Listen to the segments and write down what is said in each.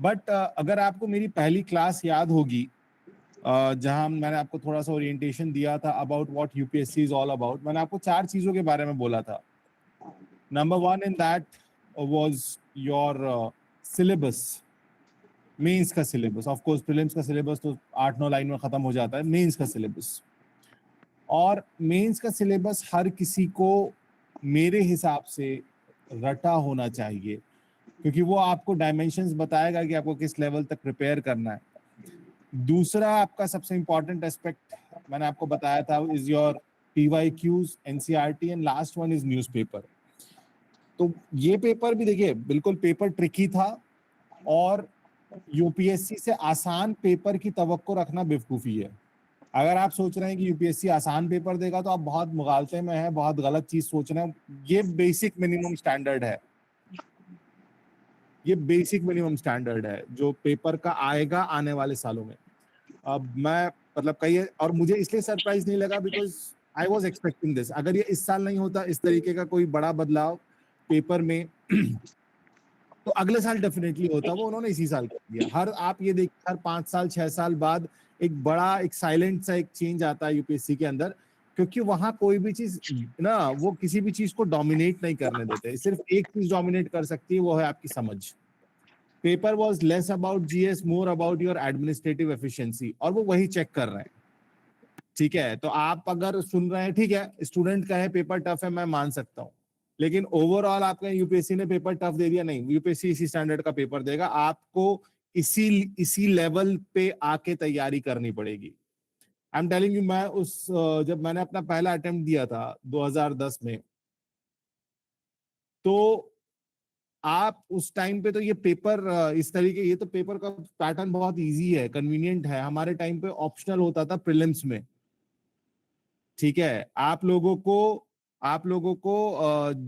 But अगर आपको मेरी पहली क्लास याद होगी, जहां मैंने आपको थोड़ा सा ओरिएंटेशन दिया था about what UPSC is all about, मैंने आपको 4 चीजों के बारे में बोला था. Number 1 in that was your syllabus, mains का सिलेबस. ऑफ कोर्स प्रीलिम्स का सिलेबस तो 8-9 लाइन में खत्म हो जाता है. मेंस का सिलेबस, और मेंस का सिलेबस हर किसी को मेरे हिसाब से रटा होना चाहिए, क्योंकि वो आपको डायमेंशंस बताएगा कि आपको किस लेवल तक प्रिपेयर करना है. दूसरा आपका सबसे इंपॉर्टेंट एस्पेक्ट मैंने आपको बताया था is your PYQs, NCERT, and last one is newspaper. तो ये पेपर भी देखिए बिल्कुल पेपर ट्रिकी था, और यूपीएससी से आसान पेपर की तवक्को रखना बेवकूफ़ी है. अगर आप सोच रहे हैं कि यूपीएससी आसान पेपर देगा तो आप बहुत मुगालते में हैं, बहुत गलत चीज सोच रहे हैं. ये बेसिक मिनिमम स्टैंडर्ड है, ये बेसिक मिनिमम स्टैंडर्ड है जो पेपर का आएगा आने वाले सालों में. अब मैं मतलब कई, और मुझे इसलिए सरप्राइज नहीं लगा because I was expecting this. अगर ये इस साल नहीं होता इस तरीके का कोई बड़ा बदलाव पेपर में तो अगले साल डेफिनेटली होता. वो उन्होंने इसी साल कर दिया. हर आप ये देखिए हर 5 साल 6 साल बाद एक बड़ा एक साइलेंट सा एक चेंज आता है यूपीएससी के अंदर, क्योंकि वहां कोई भी चीज ना, वो किसी भी चीज को डोमिनेट नहीं करने देते. सिर्फ एक चीज डोमिनेट कर सकती है, वो है आपकी समझ. Paper was less about GS, more about your administrative efficiency, और वो वही चेक कर रहे हैं. ठीक है, तो आप अगर सुन रहे हैं, ठीक है स्टूडेंट का है पेपर टफ है, मैं मान सकता हूँ, लेकिन ओवरऑल आपका यूपीएससी ने पेपर टफ दे दिया नहीं. यूपीएससी इसी स्टैंडर्ड का पेपर देगा आपको. इसी इसी लेवल पे आके तैयारी करनी पड़ेगी. आई एम टेलिंग यू, मैं जब मैंने अपना पहला अटेम्प्ट दिया था 2010 में, तो आप उस टाइम पे तो ये पेपर इस तरीके, ये तो पेपर का पैटर्न बहुत इजी है, कन्वीनियंट है. हमारे टाइम पे ऑप्शनल होता था प्रीलिम्स में. ठीक है, आप लोगों को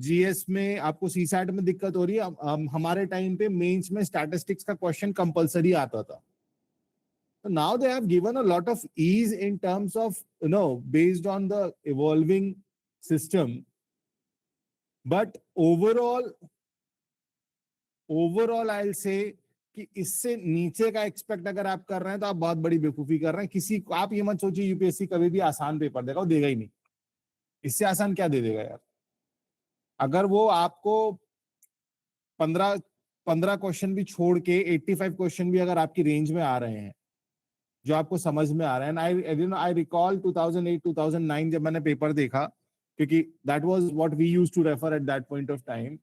जीएस में, आपको सीसैट में दिक्कत हो रही है. हमारे टाइम पे मेंस में स्टैटिस्टिक्स का क्वेश्चन कंपलसरी आता था. So now they have given a lot of ease in terms of, based on the evolving system. But overall I'll say कि इससे नीचे का एक्सपेक्ट अगर आप कर रहे हैं तो आप बहुत बड़ी बेवकूफी कर रहे हैं. किसी को आप ये मत सोचिए यूपीएससी कभी भी आसान पेपर देगा, वो देगा ही नहीं. इससे आसान क्या दे देगा यार. अगर वो आपको 15 क्वेश्चन भी छोड़ के 85 क्वेश्चन भी अगर आपकी रेंज में आ रहे हैं, जो आपको समझ में आ रहे हैं. आई रिकॉल 2008 2009 जब मैंने पेपर देखा, क्योंकि that was what we used to refer at that point of time.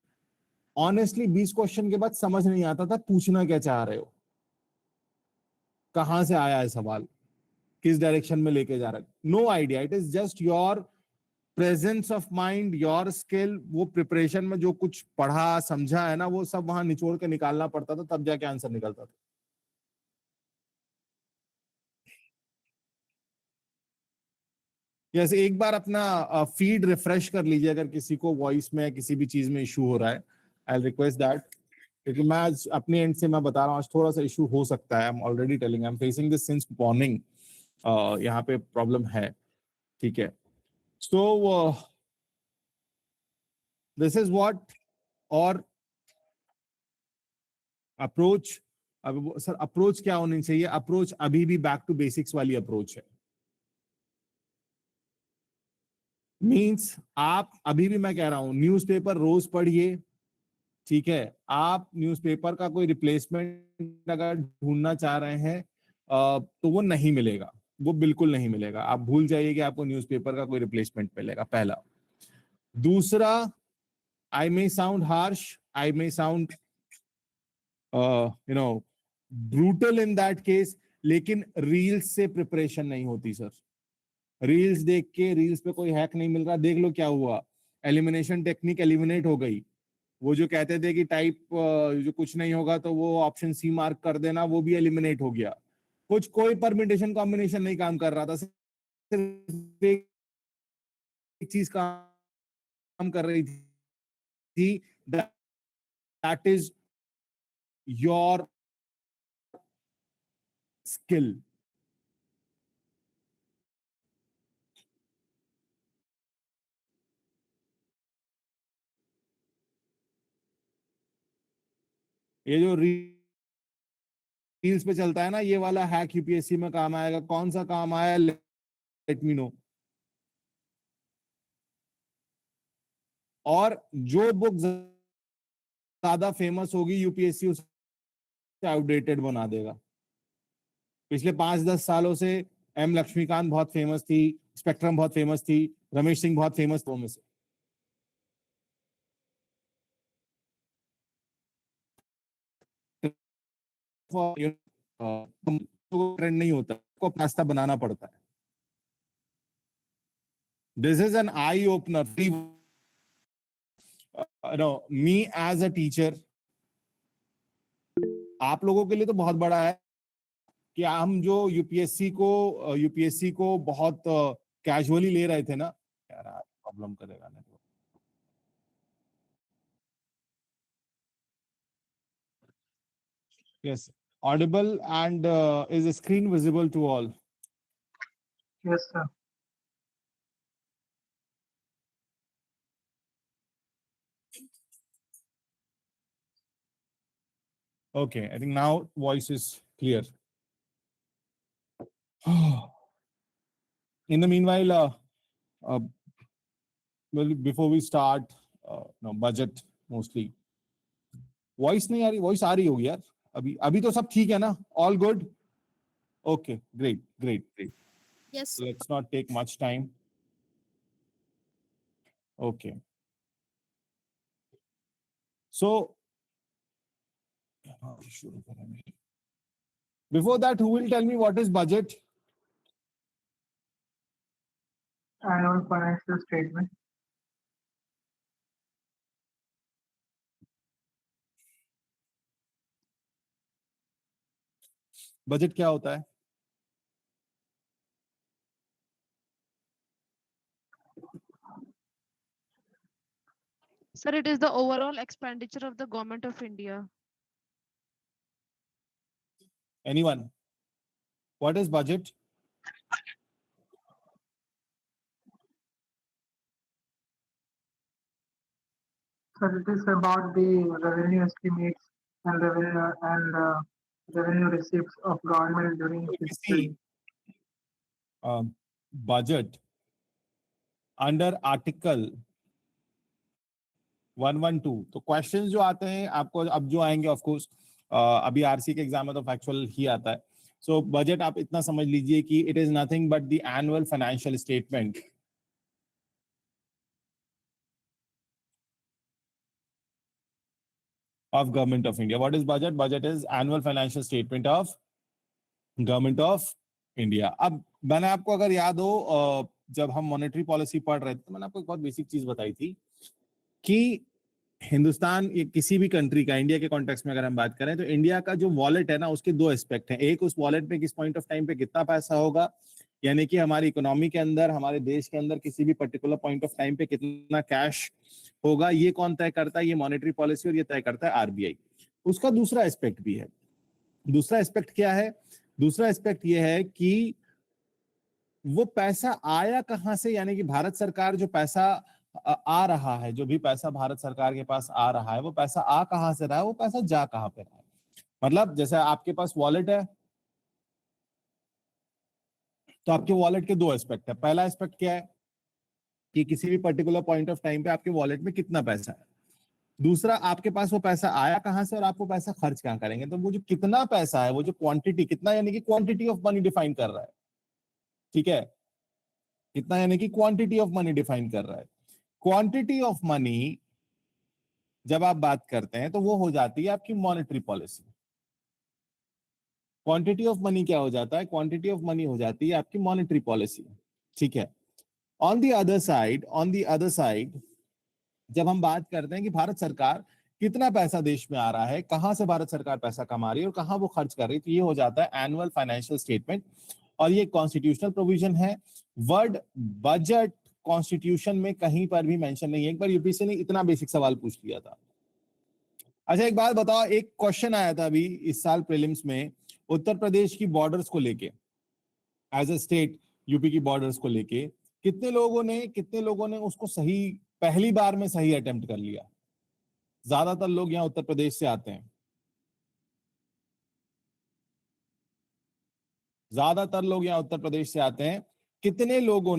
Honestly 20 question के बाद समझ नहीं आता था पूछना क्या चाह रहे हो, कहां से आया है सवाल, किस डायरेक्शन में लेके जा रहा है. No idea. It is just your presence of mind, your skill. वो प्रिपरेशन में जो कुछ पढ़ा समझा है ना, वो सब वहां निचोड़ के निकालना पड़ता था, तब जाके आंसर निकलता था. जैसे एक बार अपना फीड रिफ्रेश कर लीजिए अगर किसी को वॉइस में किसी भी चीज में इशू हो रहा है. आई रिक्वेस्ट दैट, क्योंकि मैं आज अपने एंड से मैं बता रहा हूँ आज थोड़ा सा इशू हो सकता है. I am already telling, I am facing this since morning. यहाँ पे प्रॉब्लम है. ठीक है, सो दिस इज व्हाट. और अप्रोच, अब सर अप्रोच क्या होनी चाहिए. अप्रोच अभी भी बैक टू बेसिक्स वाली अप्रोच है. मींस आप अभी भी, मैं कह रहा हूं न्यूज़पेपर रोज पढ़िए. ठीक है, आप न्यूज़पेपर का कोई रिप्लेसमेंट अगर ढूंढना चाह रहे हैं तो वो नहीं मिलेगा, वो बिल्कुल नहीं मिलेगा. आप भूल जाइए कि आपको न्यूज़पेपर का कोई रिप्लेसमेंट मिलेगा, पहला. दूसरा, I may sound harsh, I may sound brutal in that case, लेकिन रील्स से प्रिपरेशन नहीं होती सर. रील्स देख के, रील्स पे कोई हैक नहीं मिल रहा. देख लो क्या हुआ, एलिमिनेशन टेक्निक एलिमिनेट हो गई. वो जो कहते थे कि टाइप जो कुछ नहीं होगा तो वो ऑप्शन सी मार्क कर देना, वो भी एलिमिनेट हो गया. कुछ कोई परमिटेशन कॉम्बिनेशन नहीं काम कर रहा था, सिर्फ एक चीज काम कर रही थी. That is your skill. ये जो रील्स पे चलता है ना, ये वाला हैक यूपीएससी में काम आएगा, कौन सा काम आया, लेट मी नो। और जो बुक ज्यादा फेमस होगी यूपीएससी उसे आउटडेटेड बना देगा। पिछले 5-10 सालों से एम लक्ष्मीकांत बहुत फेमस थी, स्पेक्ट्रम बहुत फेमस थी, रमेश सिंह बहुत फेमस थी, में से ट्रेंड नहीं होता, को पास्ता बनाना पड़ता है। This is an eye opener. No, me as a teacher, आप लोगों के लिए तो बहुत बड़ा है कि हम जो यूपीएससी को बहुत कैजुअली ले रहे थे ना, यार प्रॉब्लम करेगा ना। Yes, audible, and is the screen visible to all? Yes, sir. Okay, I think now voice is clear. In the meanwhile, uh, well, before we start, no, budget mostly. Voice नहीं आ रही, voice आ रही होगी यार। अभी अभी तो सब ठीक है ना? All good? Okay, great, great, great. Yes. Let's not take much time. Okay. So, before that, who will tell me what is budget? Annual financial statement. Budget क्या होता है? Sir, it is the overall expenditure of the government of India. Anyone? What is budget? So it is about the revenue estimates and revenue receipts of government during If you fiscal year. see budget under Article 112, तो questions जो आते हैं आपको, अब जो आएंगे of course, अभी RC के एग्जाम में तो फैक्चुअल ही आता है। सो बजट आप इतना समझ लीजिए कि it is nothing but the annual financial statement of government of India. What is budget? Budget is annual financial statement of government of India. अब मैंने आपको अगर याद हो, जब हम मॉनेटरी पॉलिसी पढ़ रहे थे तो मैंने आपको एक बहुत बेसिक चीज बताई थी कि हिंदुस्तान, किसी भी कंट्री का, इंडिया के कॉन्टेक्स्ट में अगर हम बात करें तो इंडिया का जो वॉलेट है ना, उसके दो एस्पेक्ट हैं। एक, उस वॉलेट में किस पॉइंट ऑफ टाइम पे कितना पैसा होगा, यानी कि हमारी इकोनॉमी के अंदर, हमारे देश के अंदर किसी भी पर्टिकुलर पॉइंट ऑफ टाइम पे कितना कैश होगा, ये कौन तय करता है? ये मॉनेटरी पॉलिसी, और ये तय करता है आरबीआई। उसका दूसरा एस्पेक्ट भी है। दूसरा एस्पेक्ट क्या है? दूसरा एस्पेक्ट ये है कि वो पैसा आया कहां से, यानी कि भारत सरकार जो पैसा आ रहा है, जो भी पैसा भारत सरकार के पास आ रहा है, वो पैसा आ कहां से रहा है, वो पैसा जा कहां पे रहा है। मतलब जैसे आपके पास वॉलेट है, तो आपके वॉलेट के दो एस्पेक्ट है। पहला एस्पेक्ट क्या है कि किसी भी पर्टिकुलर पॉइंट ऑफ टाइम पे आपके वॉलेट में कितना पैसा है। दूसरा, आपके पास वो पैसा आया कहां से और आप वो पैसा खर्च कहां करेंगे। तो वो जो कितना पैसा है, वो जो क्वांटिटी, कितना यानी कि क्वांटिटी ऑफ मनी डिफाइन कर रहा है, ठीक है? कितना यानी कि क्वांटिटी ऑफ मनी डिफाइन कर रहा है। क्वांटिटी ऑफ मनी जब आप बात करते हैं तो वो हो जाती है आपकी monetary policy. Quantity of money क्या हो जाता है? क्वांटिटी ऑफ मनी हो जाती है आपकी मॉनेटरी पॉलिसी, ठीक है? ऑन द अदर साइड जब हम बात करते हैं कि भारत सरकार कितना पैसा देश में आ रहा है, कहां से भारत सरकार पैसा कमा रही है और कहां वो खर्च कर रही है, तो ये हो जाता है एनुअल फाइनेंशियल स्टेटमेंट। और ये कॉन्स्टिट्यूशनल प्रोविजन है। वर्ड बजट कॉन्स्टिट्यूशन में कहीं पर भी मेंशन नहीं है। एक बार यूपीएससी ने इतना बेसिक सवाल पूछ लिया था। अच्छा, एक बात बताओ, एक क्वेश्चन आया था अभी इस साल प्रीलिम्स में, उत्तर प्रदेश की बॉर्डर्स को लेके, एज अ स्टेट यूपी की बॉर्डर्स को लेके कितने लोगों ने उसको सही, पहली बार में सही अटेम्प्ट कर लिया? ज्यादातर लोग यहाँ उत्तर प्रदेश से आते हैं। ज्यादातर लोग यहाँ उत्तर प्रदेश से आते हैं। कितने लोगों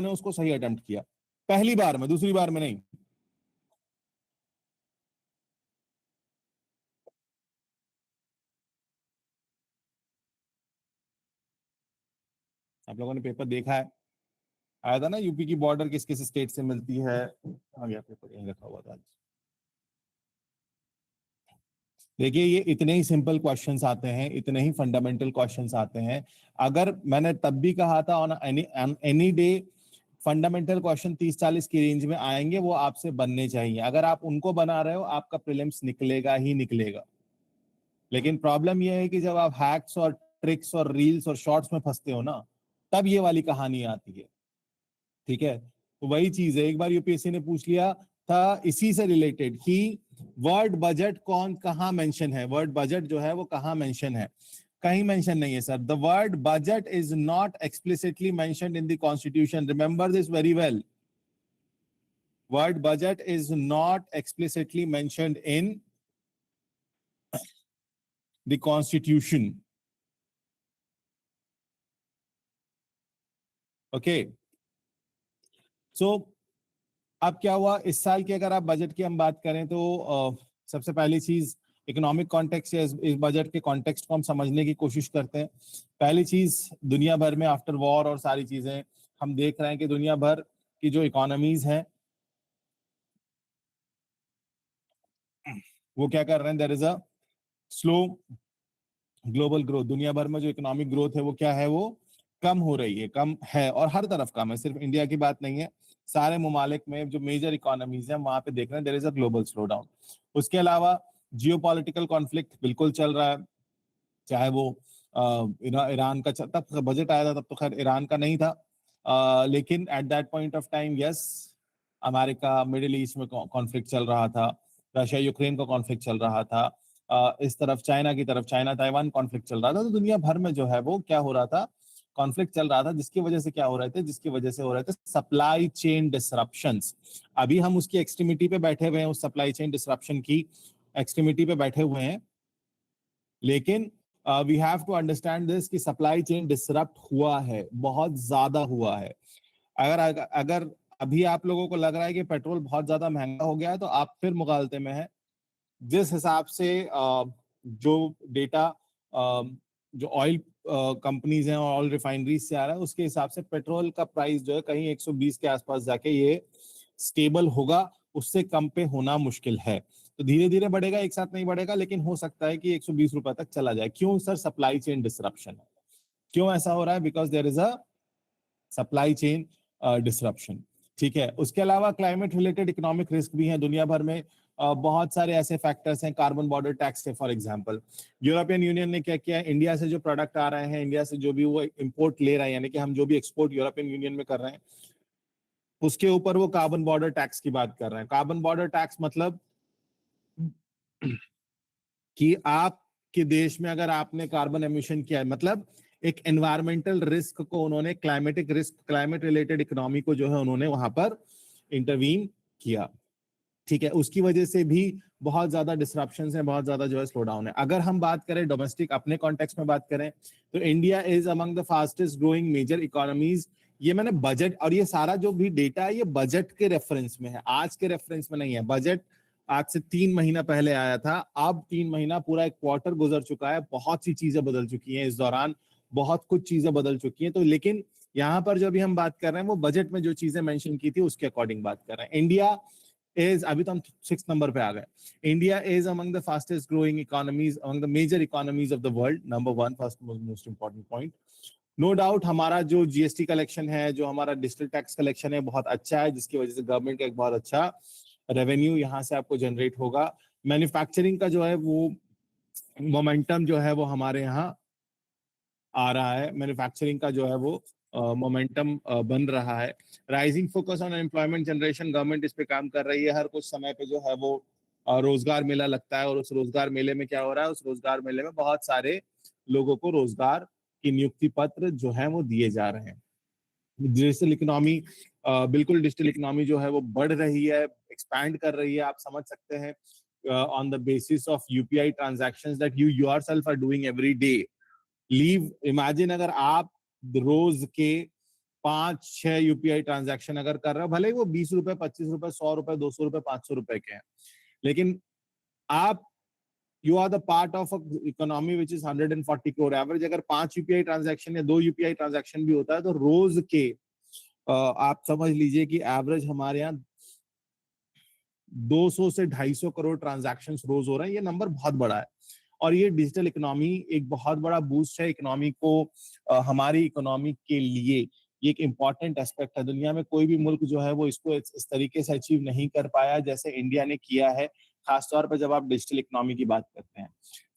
ने उसको सही अटेम्प्ट किया पहली बार में, दूसरी बार में नहीं? आप लोगों ने पेपर देखा है, आया था ना यूपी की बॉर्डर किस किस स्टेट से मिलती है, आ गया पेपर यहीं रखा हुआ था। देखिए ये इतने ही सिंपल क्वेश्चंस आते हैं, इतने ही फंडामेंटल क्वेश्चंस आते हैं। अगर मैंने तब भी कहा था on any day fundamental question 30-40 की रेंज में आएंगे, वो आपसे बनने चाहिए। अगर आप उनको बना रहे हो आपका प्रीलिम्स निकलेगा ही निकलेगा। लेकिन प्रॉब्लम ये है कि जब आप हैक्स और ट्रिक्स और रील्स और शॉर्ट्स में फंसते हो ना, तब ये वाली कहानी आती है। ठीक है, तो वही चीज है। एक बार यूपीएससी ने पूछ लिया था इसी से रिलेटेड कि वर्ड बजट कौन कहां मेंशन है, वर्ड बजट जो है वो कहां मेंशन है? कहीं मेंशन नहीं है sir. The word budget is not explicitly mentioned in the constitution, remember this very well. Word budget is not explicitly mentioned in the constitution. Okay, so अब क्या हुआ इस साल की, अगर आप बजट की हम बात करें तो सबसे पहली चीज इकोनॉमिक कॉन्टेक्स्ट या इस बजट के कॉन्टेक्स्ट को हम समझने की कोशिश करते हैं। पहली चीज, दुनिया भर में आफ्टर वॉर और सारी चीजें हम देख रहे हैं कि दुनिया भर की जो इकोनॉमीज हैं वो क्या कर रहे हैं, there is a slow global growth. दुनिया भर में जो इकोनॉमिक ग्रोथ है वो क्या है, वो कम हो रही है, कम है, और हर तरफ कम है, सिर्फ इंडिया की बात नहीं है। सारे ममालिक में जो मेजर इकोनॉमीज हैं वहां पे देख रहे हैं there is a global slow down. उसके अलावा जियोपॉलिटिकल कॉन्फ्लिक्ट बिल्कुल चल रहा है, चाहे वो ईरान का, तब बजट आया था तब तो खैर ईरान का नहीं था, लेकिन eight that point of time yes, America middle east में कॉन्फ्लिक्ट चल रहा था, रशिया यूक्रेन का कॉन्फ्लिक्ट चल रहा था, इस तरफ चाइना की तरफ चाइना ताइवान कॉन्फ्लिक्ट चल रहा था। तो दुनिया भर में जो है वो क्या हो रहा था, कॉन्फ्लिक्ट चल रहा था, जिसकी वजह से क्या हो रहे थे, जिसकी वजह से हो रहे थे सप्लाई चेन डिसरप्शंस। अभी हम उसकी एक्सट्रीमिटी पे बैठे हुए हैं, उस सप्लाई चेन डिसरप्शन की एक्सट्रीमिटी पे बैठे हुए हैं, लेकिन we have to understand this कि सप्लाई चेन डिसरप्ट हुआ है, बहुत ज्यादा हुआ है। अगर अगर अभी आप लोगों को लग रहा है कि पेट्रोल बहुत ज्यादा महंगा हो गया है, तो आप फिर मुगालते में है। जिस हिसाब से जो डेटा जो ऑयल कंपनीज हैं और ऑयल रिफाइनरीज से आ रहा है, उसके हिसाब से पेट्रोल का प्राइस जो है कहीं 120 के आसपास जाके ये स्टेबल होगा, उससे कम पे होना मुश्किल है। तो धीरे धीरे बढ़ेगा, एक साथ नहीं बढ़ेगा, लेकिन हो सकता है कि 120 रुपए तक चला जाए। क्यों सर? सप्लाई चेन डिसरप्शन है। क्यों ऐसा हो रहा है? Because there is a supply chain disruption. ठीक है, उसके अलावा क्लाइमेट रिलेटेड इकोनॉमिक रिस्क भी है दुनिया भर में। बहुत सारे ऐसे फैक्टर्स हैं, कार्बन बॉर्डर टैक्स है फॉर एग्जांपल। यूरोपियन यूनियन ने क्या किया, इंडिया से जो प्रोडक्ट आ रहे हैं, इंडिया से जो भी वो इंपोर्ट ले रहे हैं, यानी कि हम जो भी एक्सपोर्ट यूरोपियन यूनियन में कर रहे हैं, उसके ऊपर वो कार्बन बॉर्डर टैक्स की बात कर रहे हैं। कार्बन बॉर्डर टैक्स मतलब कि आपके देश में अगर आपने कार्बन एमिशन किया है, मतलब एक एनवायरमेंटल रिस्क को उन्होंने, climatic risk, climate related economy को जो है उन्होंने वहां पर इंटरवीन किया। ठीक है, उसकी वजह से भी बहुत ज्यादा डिसरप्शंस हैं, बहुत ज्यादा जो है स्लो डाउन है। अगर हम बात करें डोमेस्टिक अपने कॉन्टेक्स्ट में बात करें, तो India is among the fastest growing major economies. ये मैंने बजट, और ये सारा जो भी डेटा है ये बजट के रेफरेंस में है, आज के रेफरेंस में नहीं है। बजट आज से 3 महीना पहले आया था, अब 3 महीना पूरा एक क्वार्टर गुजर चुका है, बहुत सी चीजें बदल चुकी हैं इस दौरान, बहुत कुछ चीजें बदल चुकी हैं। तो लेकिन यहाँ पर जो अभी हम बात कर रहे हैं वो बजट में जो चीजें मेंशन की थी उसके अकॉर्डिंग बात कर रहे हैं। इंडिया इज, अभी तो हम 6 नंबर पे आ गए, India is among the fastest growing economies, among the major economies of the world, number 1, first most important point. No doubt हमारा जो जीएसटी कलेक्शन है, जो हमारा डिजिटल टैक्स कलेक्शन है, बहुत अच्छा है, जिसकी वजह से गवर्नमेंट का एक बहुत अच्छा रेवेन्यू यहाँ से आपको जनरेट होगा। मैन्युफैक्चरिंग का जो है वो मोमेंटम जो है वो हमारे यहाँ आ रहा है, मैन्युफैक्चरिंग का जो है वो मोमेंटम बन रहा है। Rising focus on employment generation, government इस पे काम कर रही है। हर कुछ समय पे जो है वो रोजगार मेला लगता है, और उस रोजगार मेले में क्या हो रहा है, उस रोजगार मेले में बहुत सारे लोगों को रोजगार की नियुक्ति पत्र जो है वो दिए जा रहे हैं। डिजिटल इकोनॉमी, बिल्कुल डिजिटल इकोनॉमी जो है वो बढ़ रही है, एक्सपैंड कर रही है। आप समझ सकते हैं on the basis of UPI transactions that you yourself are doing every day, leave imagine अगर आप रोज के 5-6 यूपीआई ट्रांजैक्शन अगर कर रहे हो, भले ही वो 20 रुपए, 25 रुपए, 100 रुपए, 200 रुपए, 500 रुपए के हैं, लेकिन आप you are the part of economy which is 140 crore average. अगर 5 यूपीआई ट्रांजैक्शन या 2 यूपीआई ट्रांजैक्शन भी होता है तो रोज के आप समझ लीजिए कि एवरेज हमारे यहाँ 200 से 250 करोड़ ट्रांजैक्शन रोज हो रहे हैं। ये नंबर बहुत बड़ा है और ये डिजिटल इकोनॉमी एक बहुत बड़ा बूस्ट है इकोनॉमी को, हमारी इकोनॉमी के लिए ये एक इम्पॉर्टेंट एस्पेक्ट है। दुनिया में कोई भी मुल्क जो है वो इसको इस तरीके से अचीव नहीं कर पाया जैसे इंडिया ने किया है, खासतौर पर जब आप डिजिटल इकोनॉमी की बात करते हैं।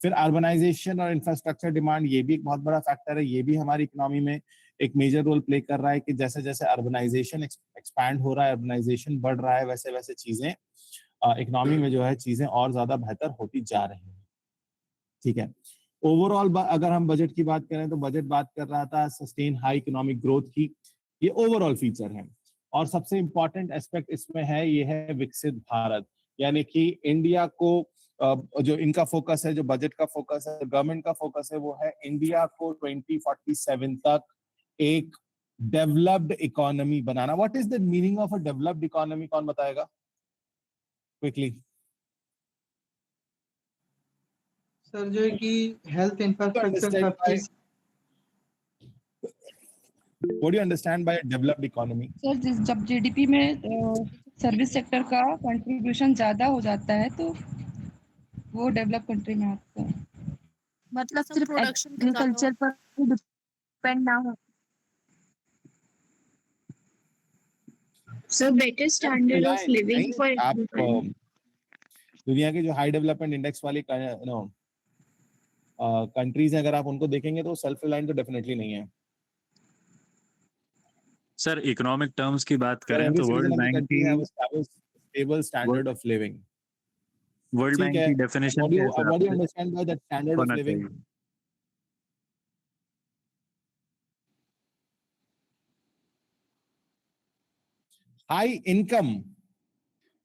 फिर अर्बनाइजेशन और इंफ्रास्ट्रक्चर डिमांड, ये भी एक बहुत बड़ा फैक्टर है, ये भी हमारी इकोनॉमी में एक मेजर रोल प्ले कर रहा है कि जैसे जैसे अर्बनाइजेशन एक्सपैंड हो रहा है, अर्बनाइजेशन बढ़ रहा है, वैसे वैसे चीजें इकोनॉमी में जो है चीजें और ज्यादा बेहतर होती जा रही हैं। ठीक है, ओवरऑल अगर हम बजट की बात करें तो बजट बात कर रहा था सस्टेन हाई इकोनॉमिक ग्रोथ की, ये ओवरऑल फीचर है। और सबसे इंपॉर्टेंट एस्पेक्ट इसमें है, ये है विकसित भारत, यानी कि इंडिया को जो इनका फोकस है, जो बजट का फोकस है, गवर्नमेंट का फोकस है, वो है इंडिया को 2047 तक एक developed economy banana. What is the meaning of a developed economy, कौन बताएगा क्विकली? सर जो है कि हेल्थ इंफ्रास्ट्रक्चर सब चीज। What do you understand by a developed economy? Sir जब जीडीपी में सर्विस सेक्टर का कंट्रीब्यूशन ज्यादा हो जाता है तो वो डेवलप कंट्री में आता है। मतलब सिर्फ एग्रीकल्चर पर डिपेंड ना हो। So better standard of living नहीं, for आप everyone. दुनिया के जो हाई डेवलपमेंट इंडेक्स वाली कंट्रीज हैं, अगर आप उनको देखेंगे तो सेल्फ रिलायंट तो डेफिनेटली नहीं है। सर इकोनॉमिक टर्म्स की बात करें Every तो citizen world of the bank country की have a stable standard of living. World ठीक बैंक है, की डेफिनेशन what do के you हिसाब से understand by that standard of होना living? चाहिए। हाई इनकम,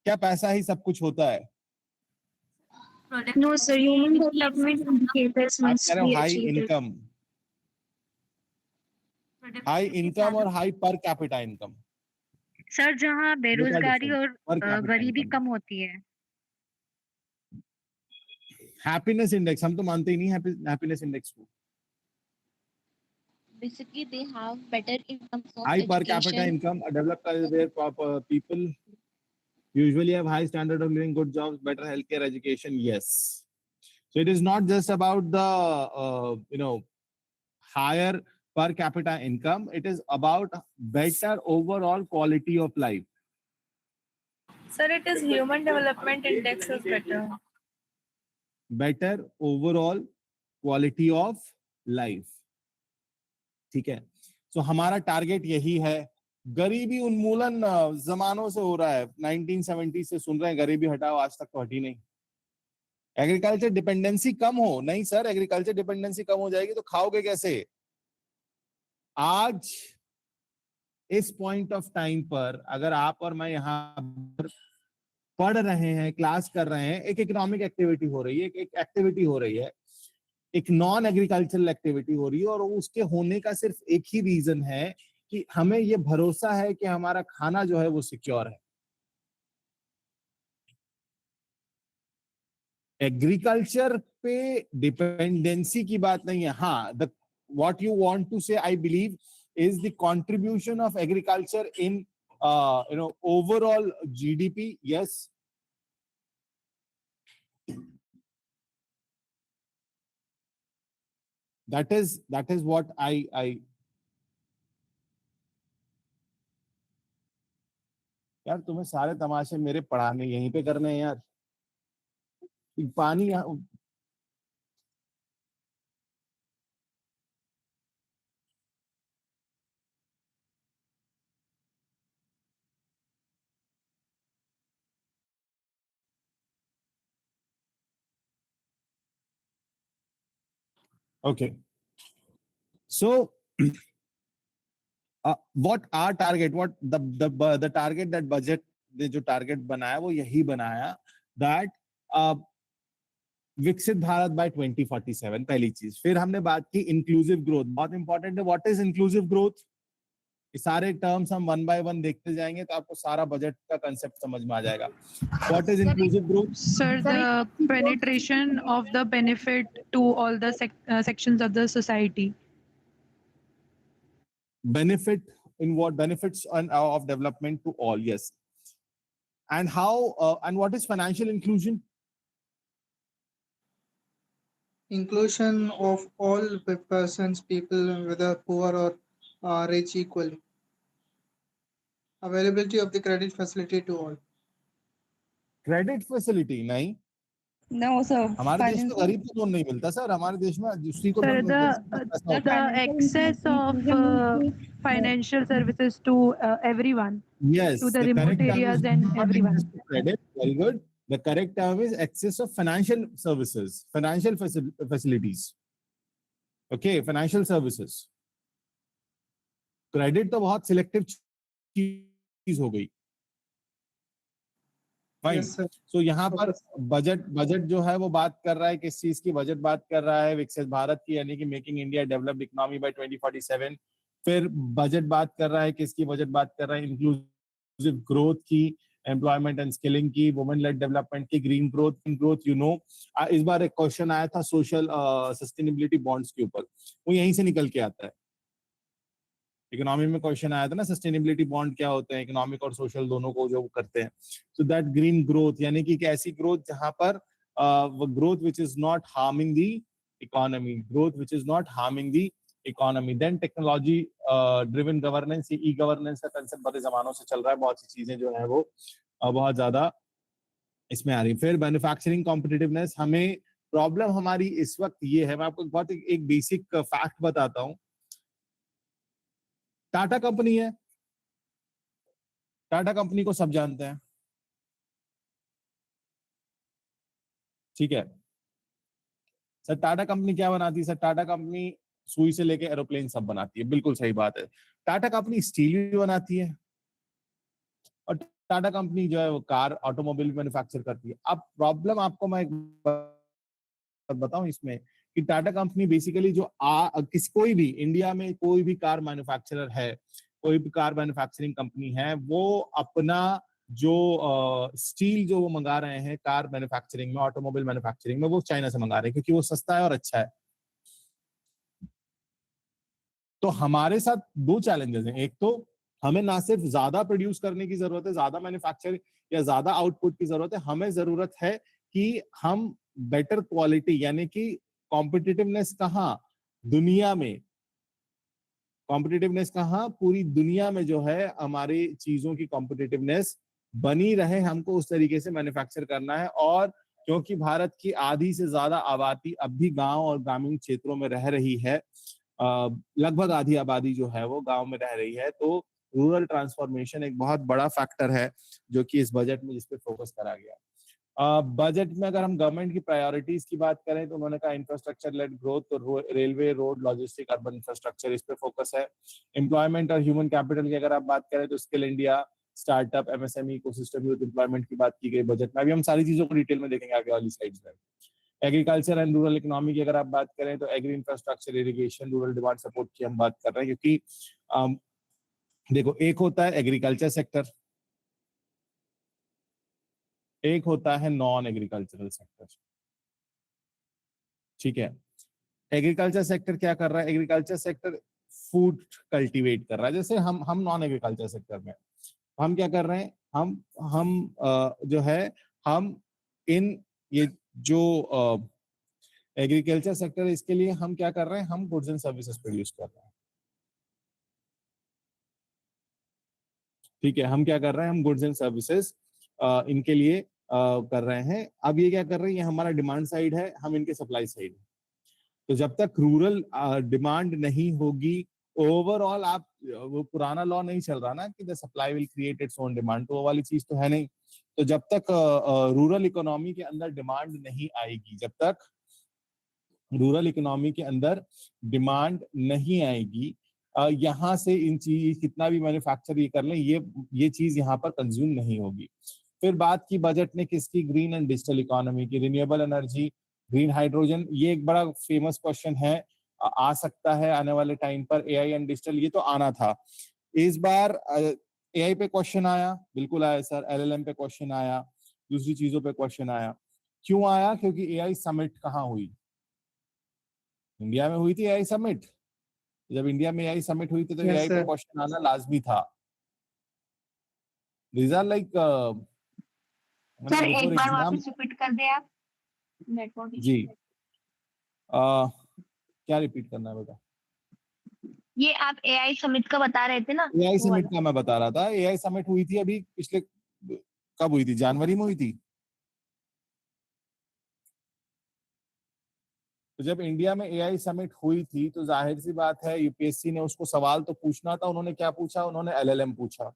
क्या पैसा ही सब कुछ होता है? No, sir. Human development indicators आप must कह रहे हो be high achieved. Income, high income और high per capita income. Sir जहाँ बेरोजगारी और पर कैपिटा गरीबी इनकम, कम होती है। हैप्पीनेस इंडेक्स, हम तो मानते ही नहीं हैप्पीनेस इंडेक्स को। Basically, they have better income of High per capita education. income, a developed where people usually have high standard of living, good jobs, better healthcare, education. Yes, so it is not just about the higher per capita income. It is about better overall quality of life. Sir, it is human development index is better. Better overall quality of life. ठीक है, तो हमारा target यही है। गरीबी उन्मूलन जमानों से हो रहा है, 1970 से सुन रहे हैं गरीबी हटाओ, आज तक तो हटी नहीं। एग्रीकल्चर डिपेंडेंसी कम हो, नहीं सर, एग्रीकल्चर डिपेंडेंसी कम हो जाएगी तो खाओगे कैसे? आज इस पॉइंट ऑफ टाइम पर अगर आप और मैं यहाँ पढ़ रहे हैं, क्लास कर रहे हैं, एक इकोनॉमिक एक्टिविटी हो रही है, एक एक्टिविटी हो रही है, एक नॉन एग्रीकल्चरल एक्टिविटी हो रही है, और उसके होने का सिर्फ एक ही रीजन है कि हमें ये भरोसा है कि हमारा खाना जो है वो सिक्योर है। एग्रीकल्चर पे डिपेंडेंसी की बात नहीं है। हाँ, the what you want to say I believe is the contribution of agriculture in overall GDP. Yes, that is what I यार, तुम्हें सारे तमाशे मेरे पढ़ाने यहीं पे करने हैं यार। पानी okay, so what our target, what the target that budget ने जो टारगेट बनाया वो यही बनाया that विकसित भारत बाय 2047, पहली चीज। फिर हमने बात की इंक्लूसिव ग्रोथ, बहुत इंपॉर्टेंट है। What is inclusive growth? ये सारे टर्म्स हम वन बाय वन देखते जाएंगे तो आपको सारा बजट का कंसेप्ट समझ में आ जाएगा। What is inclusive growth? Sir, the penetration of the benefit to all the sections of the society. Benefit in what? Benefits of development to all, yes. And how and what is financial inclusion? Inclusion of all persons, people, whether poor or rich, equally. Availability of the credit facility to all. Credit facility नहीं, No, sir. हमारे देश में गरीब को loan नहीं मिलता sir. हमारे देश में उसी को Sir, लोन मिलता है जिसके पास पैसा होता है। the access of financial services to everyone, Yes, to the the remote correct term areas is and not everyone. access to credit. Very good. The correct term is access of financial services, financial facilities. Okay, financial services. Credit तो बहुत selective चीज हो गई। Fine. Yes, sir. सो यहाँ पर budget जो है वो बात कर रहा है किस चीज की? बजट बात कर रहा है विकसित भारत की, यानी कि making India developed economy bye 2047। फिर बजट बात कर रहा है किसकी? बजट बात कर रहा है इंक्लूसिव ग्रोथ की, एम्प्लॉयमेंट एंड स्किलिंग की, वुमेन लेड डेवलपमेंट की, ग्रीन ग्रोथ। यू नो, इस बार एक क्वेश्चन आया था सोशल सस्टेनेबिलिटी बॉन्ड्स के ऊपर, वो यहीं से निकल के आता है। इकोनॉमी में क्वेश्चन आया था ना, सस्टेनेबिलिटी बॉन्ड क्या होते हैं, इकोनॉमिक और सोशल दोनों को जो करते हैं। सो दैट ग्रीन ग्रोथ, यानी कि ऐसी ग्रोथ जहां पर growth which is not harming the economy, growth which is not harming the economy. Then technology driven governance, e governance का कंसेप्ट बड़े जमानों से चल रहा है, बहुत सी चीजें जो है वो बहुत ज्यादा इसमें आ रही। फिर मैन्युफैक्चरिंग कॉम्पिटिटिवनेस, हमें प्रॉब्लम हमारी इस वक्त ये है, मैं आपको बहुत एक बेसिक फैक्ट बताता हूँ। टाटा कंपनी है, टाटा कंपनी को सब जानते हैं, ठीक है सर। टाटा कंपनी क्या बनाती है सर? टाटा कंपनी सुई से लेके एरोप्लेन सब बनाती है, बिल्कुल सही बात है। टाटा कंपनी स्टील भी बनाती है और टाटा कंपनी जो है वो कार, ऑटोमोबाइल मैन्युफैक्चर करती है। अब प्रॉब्लम आपको मैं एक बताऊं इसमें कि टाटा कंपनी बेसिकली जो कोई भी इंडिया में कोई भी कार मैन्युफैक्चरर है, कोई भी कार मैन्युफैक्चरिंग कंपनी है, वो अपना जो स्टील जो वो मंगा रहे हैं कार मैन्युफैक्चरिंग में, ऑटोमोबाइल मैन्युफैक्चरिंग में, वो चाइना से मंगा रहे हैं क्योंकि वो सस्ता है और अच्छा है। तो हमारे साथ दो चैलेंजेस हैं। एक तो हमें ना सिर्फ ज्यादा प्रोड्यूस करने की जरूरत है, ज्यादा मैन्युफैक्चर या ज्यादा आउटपुट की जरूरत है, हमें जरूरत है कि हम बेटर क्वालिटी, यानी कि कॉम्पिटिटिवनेस कहाँ? दुनिया में। कॉम्पिटिटिवनेस कहाँ? पूरी दुनिया में जो है हमारी चीजों की कॉम्पिटिटिवनेस बनी रहे, हमको उस तरीके से मैन्युफैक्चर करना है। और क्योंकि भारत की आधी से ज्यादा आबादी अब भी गांव और ग्रामीण क्षेत्रों में रह रही है, लगभग आधी आबादी जो है वो गांव में रह रही है, तो रूरल ट्रांसफॉर्मेशन एक बहुत बड़ा फैक्टर है जो कि इस बजट में जिस पे फोकस करा गया। बजट में अगर हम गवर्नमेंट की प्रायोरिटीज की बात करें तो उन्होंने कहा इंफ्रास्ट्रक्चर लेड ग्रोथ, तो railway, road, logistic, urban infrastructure, इस पे फोकस है। एम्प्लॉयमेंट और ह्यूमन कैपिटल की अगर आप बात करें तो skill India, startup, MSME ecosystem, youth employment की बात की गई बजट में। अभी हम सारी चीजों को डिटेल में देखेंगे आगे वाली स्लाइड्स में। एग्रीकल्चर एंड रूरल इकोनॉमी की अगर आप बात करें तो agri infrastructure, irrigation, rural demand support की हम बात कर रहे हैं, क्योंकि देखो एक होता है एग्रीकल्चर सेक्टर, एक होता है नॉन एग्रीकल्चरल सेक्टर, ठीक है। एग्रीकल्चर सेक्टर क्या कर रहा है? एग्रीकल्चर सेक्टर फूड कल्टीवेट कर रहा है। जैसे हम नॉन एग्रीकल्चर सेक्टर में हम क्या कर रहे हैं? हम जो है हम इन ये जो एग्रीकल्चर सेक्टर है इसके लिए हम क्या कर रहे हैं? हम गुड्स एंड सर्विसेज प्रोड्यूस कर रहे हैं, ठीक है। हम क्या कर रहे हैं? हम गुड्स एंड सर्विसेज इनके लिए कर रहे हैं। अब ये क्या कर रहे हैं? ये हमारा डिमांड साइड है, हम इनके सप्लाई साइड है। तो जब तक रूरल डिमांड नहीं होगी, ओवरऑल आप वो पुराना लॉ नहीं चल रहा ना कि the supply will create its own demand, तो वो वाली चीज तो है नहीं। तो जब तक रूरल इकोनॉमी के अंदर डिमांड नहीं आएगी, जब तक रूरल इकोनॉमी के अंदर डिमांड नहीं आएगी, यहाँ से इन चीज कितना भी मैन्युफैक्चर ये कर लें, ये चीज यहाँ पर कंज्यूम नहीं होगी। फिर बात की बजट ने किसकी? ग्रीन एंड डिजिटल इकोनॉमी की, रिन्यूएबल एनर्जी, ग्रीन हाइड्रोजन, ये एक बड़ा फेमस क्वेश्चन है, आ सकता है आने वाले टाइम पर। एआई एंड डिजिटल, ये तो आना था। इस बार एआई पे क्वेश्चन आया, बिल्कुल आया सर। एलएलएम पे क्वेश्चन आया, दूसरी चीजों पे क्वेश्चन आया। क्यों आया? क्योंकि एआई समिट कहाँ हुई? इंडिया में हुई थी एआई समिट। जब इंडिया में एआई समिट हुई थी तो Yes, एआई पे sir. क्वेश्चन आना लाजमी था। These are like सर एक before बार exam। वापस रिपीट कर दे आप, नेटवर्क जी, क्या रिपीट करना है बेटा? ये आप एआई समिट का बता रहे थे ना, एआई वो समिट वाला। का मैं बता रहा था। एआई समिट हुई थी अभी पिछले, कब हुई थी? जनवरी में हुई थी। तो जब इंडिया में एआई समिट हुई थी तो जाहिर सी बात है यूपीएससी ने उसको सवाल तो पूछना था। उन्होंने क्या पूछा? उन्होंने एलएलएम पूछा।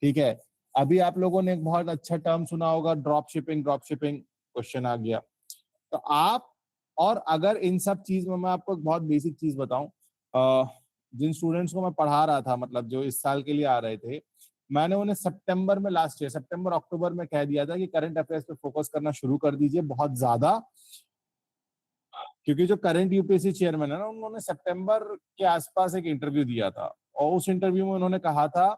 ठीक है। अभी आप लोगों ने एक बहुत अच्छा टर्म सुना होगा, drop shipping. Drop shipping question आ गया। तो आप, और अगर इन सब चीज में मैं आपको एक बहुत बेसिक चीज बताऊं, जिन स्टूडेंट्स को मैं पढ़ा रहा था, मतलब जो इस साल के लिए आ रहे थे, मैंने उन्हें सितंबर में, लास्ट ईयर सितंबर अक्टूबर में कह दिया था कि करंट अफेयर्स पे फोकस करना शुरू कर दीजिए बहुत ज्यादा। क्योंकि जो करंट यूपीएससी चेयरमैन है ना, उन्होंने सितंबर के आसपास एक इंटरव्यू दिया था और उस इंटरव्यू में उन्होंने कहा था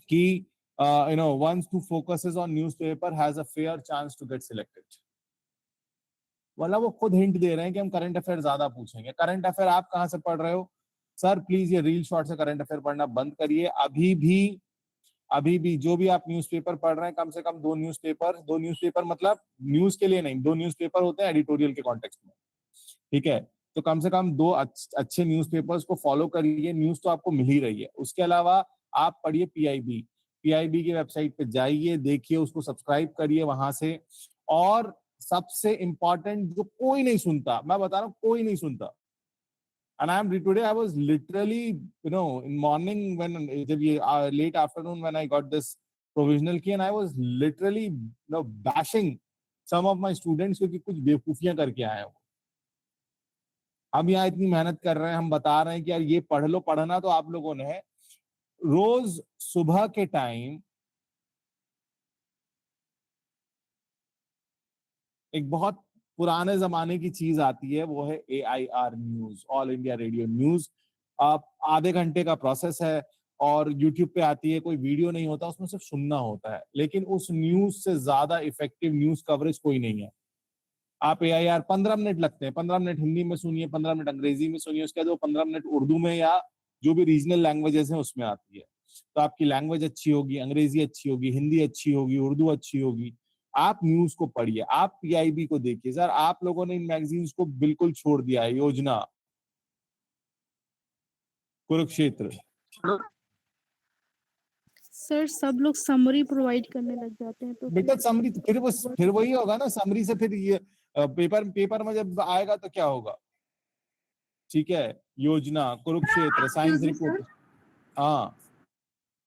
कि once who focuses on newspaper has a fair chance to get selected। मतलब वो खुद हिंट दे रहे हैं कि हम करंट अफेयर ज्यादा पूछेंगे। करंट अफेयर आप कहाँ से पढ़ रहे हो सर? प्लीज ये रील शॉर्ट से करंट अफेयर पढ़ना बंद करिए। अभी भी जो भी आप न्यूज़पेपर पढ़ रहे हैं, कम से कम दो न्यूज़पेपर मतलब न्यूज के लिए नहीं, 2 न्यूज़पेपर होते हैं एडिटोरियल के कॉन्टेक्स्ट में। ठीक है, तो कम से कम 2 अच्छे न्यूज़पेपर्स को फॉलो करिए। न्यूज तो आपको मिल ही रही है। उसके अलावा आप पढ़िए पीआईबी की वेबसाइट पे जाइए, देखिए, उसको सब्सक्राइब करिए वहां से। और सबसे इंपॉर्टेंट, जो कोई नहीं सुनता, मैं बता रहा हूँ, कोई नहीं सुनता। And today I was literally, in morning when, जब ये late afternoon when I got this provisional key, and I was literally, bashing some of my students क्योंकि कुछ बेवकूफियां करके आए हो। हम यहाँ इतनी मेहनत कर रहे हैं, हम बता रहे हैं कि यार ये पढ़ लो। पढ़ना तो आप लोगों ने है। रोज सुबह के टाइम एक बहुत पुराने जमाने की चीज आती है, वो है AIR news, all India radio news. आप आधे घंटे का प्रोसेस है और यूट्यूब पे आती है, कोई वीडियो नहीं होता, उसमें सिर्फ सुनना होता है। लेकिन उस न्यूज से ज्यादा इफेक्टिव न्यूज कवरेज कोई नहीं है। आप AIR 15 मिनट लगते हैं, 15 मिनट हिंदी में सुनिए, 15 मिनट अंग्रेजी में सुनिए, उसके बाद वो 15 मिनट उर्दू में या जो भी रीजनल लैंग्वेजेस हैं उसमें आती है। तो आपकी लैंग्वेज अच्छी होगी, अंग्रेजी अच्छी होगी, हिंदी अच्छी होगी, उर्दू अच्छी होगी। आप न्यूज को पढ़िए, आप PIB को देखिए। सर आप लोगों ने इन मैगजीन्स को बिल्कुल छोड़ दिया है। योजना, कुरुक्षेत्र। सर सब लोग समरी प्रोवाइड करने लग जाते हैं तो बेटा समरी फिर वही होगा ना। समरी से फिर ये पेपर में जब आएगा तो क्या होगा? ठीक है, योजना, कुरुक्षेत्र, साइंस रिपोर्ट। हाँ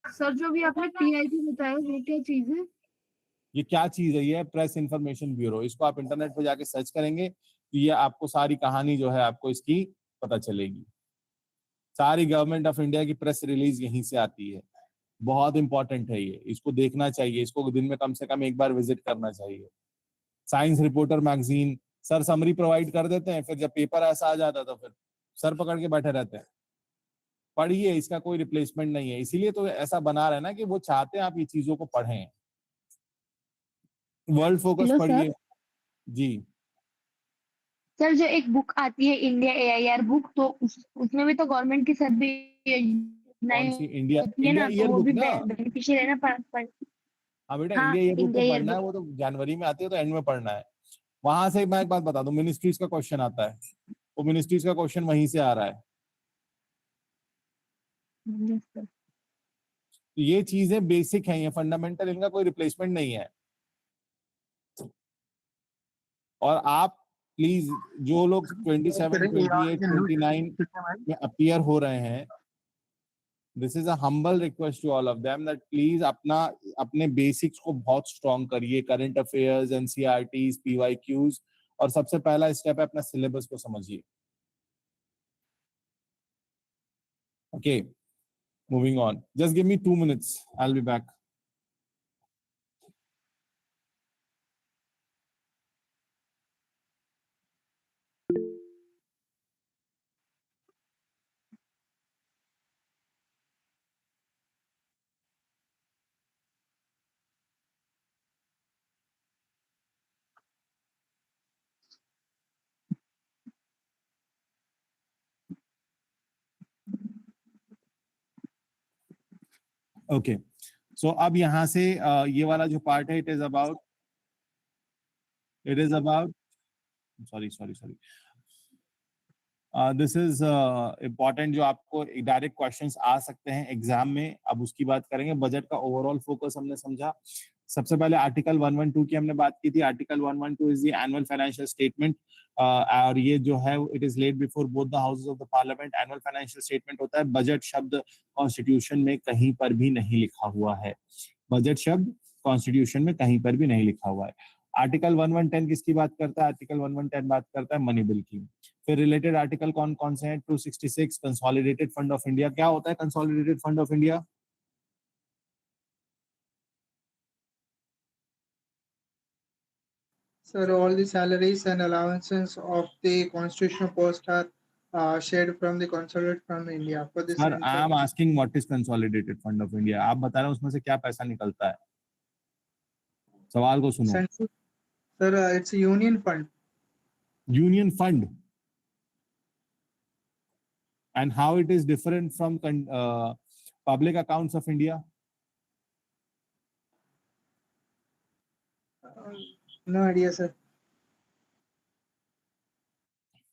सर जो भी आपने पीआईबी बताया वो क्या चीज है? ये क्या चीज है? ये प्रेस इंफॉर्मेशन ब्यूरो। इसको आप इंटरनेट पे जाके सर्च करेंगे तो ये आपको सारी कहानी जो है आपको इसकी पता चलेगी। सारी गवर्नमेंट ऑफ इंडिया की प्रेस रिलीज यहीं से आती है। बहुत इंपॉर्टेंट है ये, इसको देखना चाहिए, इसको दिन में कम से कम एक बार विजिट करना चाहिए। Science reporter magazine, sir summary provide कर देते हैं, फिर जब पेपर ऐसा आ जाता तो फिर सर पकड़ के बैठे रहते हैं। पढ़िए, इसका कोई रिप्लेसमेंट नहीं है। इसीलिए तो ऐसा बना रहे ना कि वो चाहते हैं आप ये चीजों को पढ़ें। वर्ल्ड फोकस पढ़िए जी। सर जो एक बुक आती है इंडिया AIR बुक, तो उसमें भी तो गवर्नमेंट की सभी कौन सी? इंडिया होती है ना, ईयर तो वो बुक भी ना? बेनिफिशियल है ना। हाँ बेटा, हाँ, इंडिया ईयर बुक तो इंडिया पढ़ना है, वो तो जनवरी में आती है तो एंड में पढ़ना है। वहां से मैं एक बात बता दूं, मिनिस्ट्रीज का क्वेश्चन आता है, वो मिनिस्ट्रीज का क्वेश्चन वहीं से आ रहा है। तो ये चीजें बेसिक हैं, ये फंडामेंटल, इनका कोई रिप्लेसमेंट नहीं है। और आप प्लीज, जो लोग 27, 28, 29 में अपीयर हो रहे हैं, this is a humble request to all of them that please अपने बेसिक्स को बहुत स्ट्रॉन्ग करिए। करंट अफेयर्स, NCERTs, PYQs, और सबसे पहला स्टेप है अपना सिलेबस को समझिए। Okay, moving on. Just give me 2 minutes. I'll be back. Okay, so अब यहाँ से ये वाला जो पार्ट है, it is about sorry this is important, जो आपको डायरेक्ट क्वेश्चंस आ सकते हैं एग्जाम में, अब उसकी बात करेंगे। बजट का ओवरऑल फोकस हमने समझा। सबसे पहले आर्टिकल 112 की हमने बात की थी। Article 112 is the annual financial statement, और ये जो है it is laid before both the houses of the parliament. Annual financial statement होता है, बजट शब्द कॉन्स्टिट्यूशन में कहीं पर भी नहीं लिखा हुआ है, बजट शब्द कॉन्स्टिट्यूशन में कहीं पर भी नहीं लिखा हुआ है। आर्टिकल 1110 किसकी बात करता है? आर्टिकल 1110 बात करता है मनी बिल की। फिर रिलेटेड आर्टिकल कौन कौन से हैं? 266 कंसोलिडेटेड फंड ऑफ इंडिया। क्या होता है consolidated fund of India? Sir, all the salaries and allowances of the constitutional post are shared from the consolidated fund of India. For this, Sir, I am asking what is consolidated fund of India? आप बता रहे हैं उसमें से क्या पैसा निकलता है? सवाल को सुनो। Sir, it's a union fund. Union fund. And how it is different from public accounts of India? No idea, sir.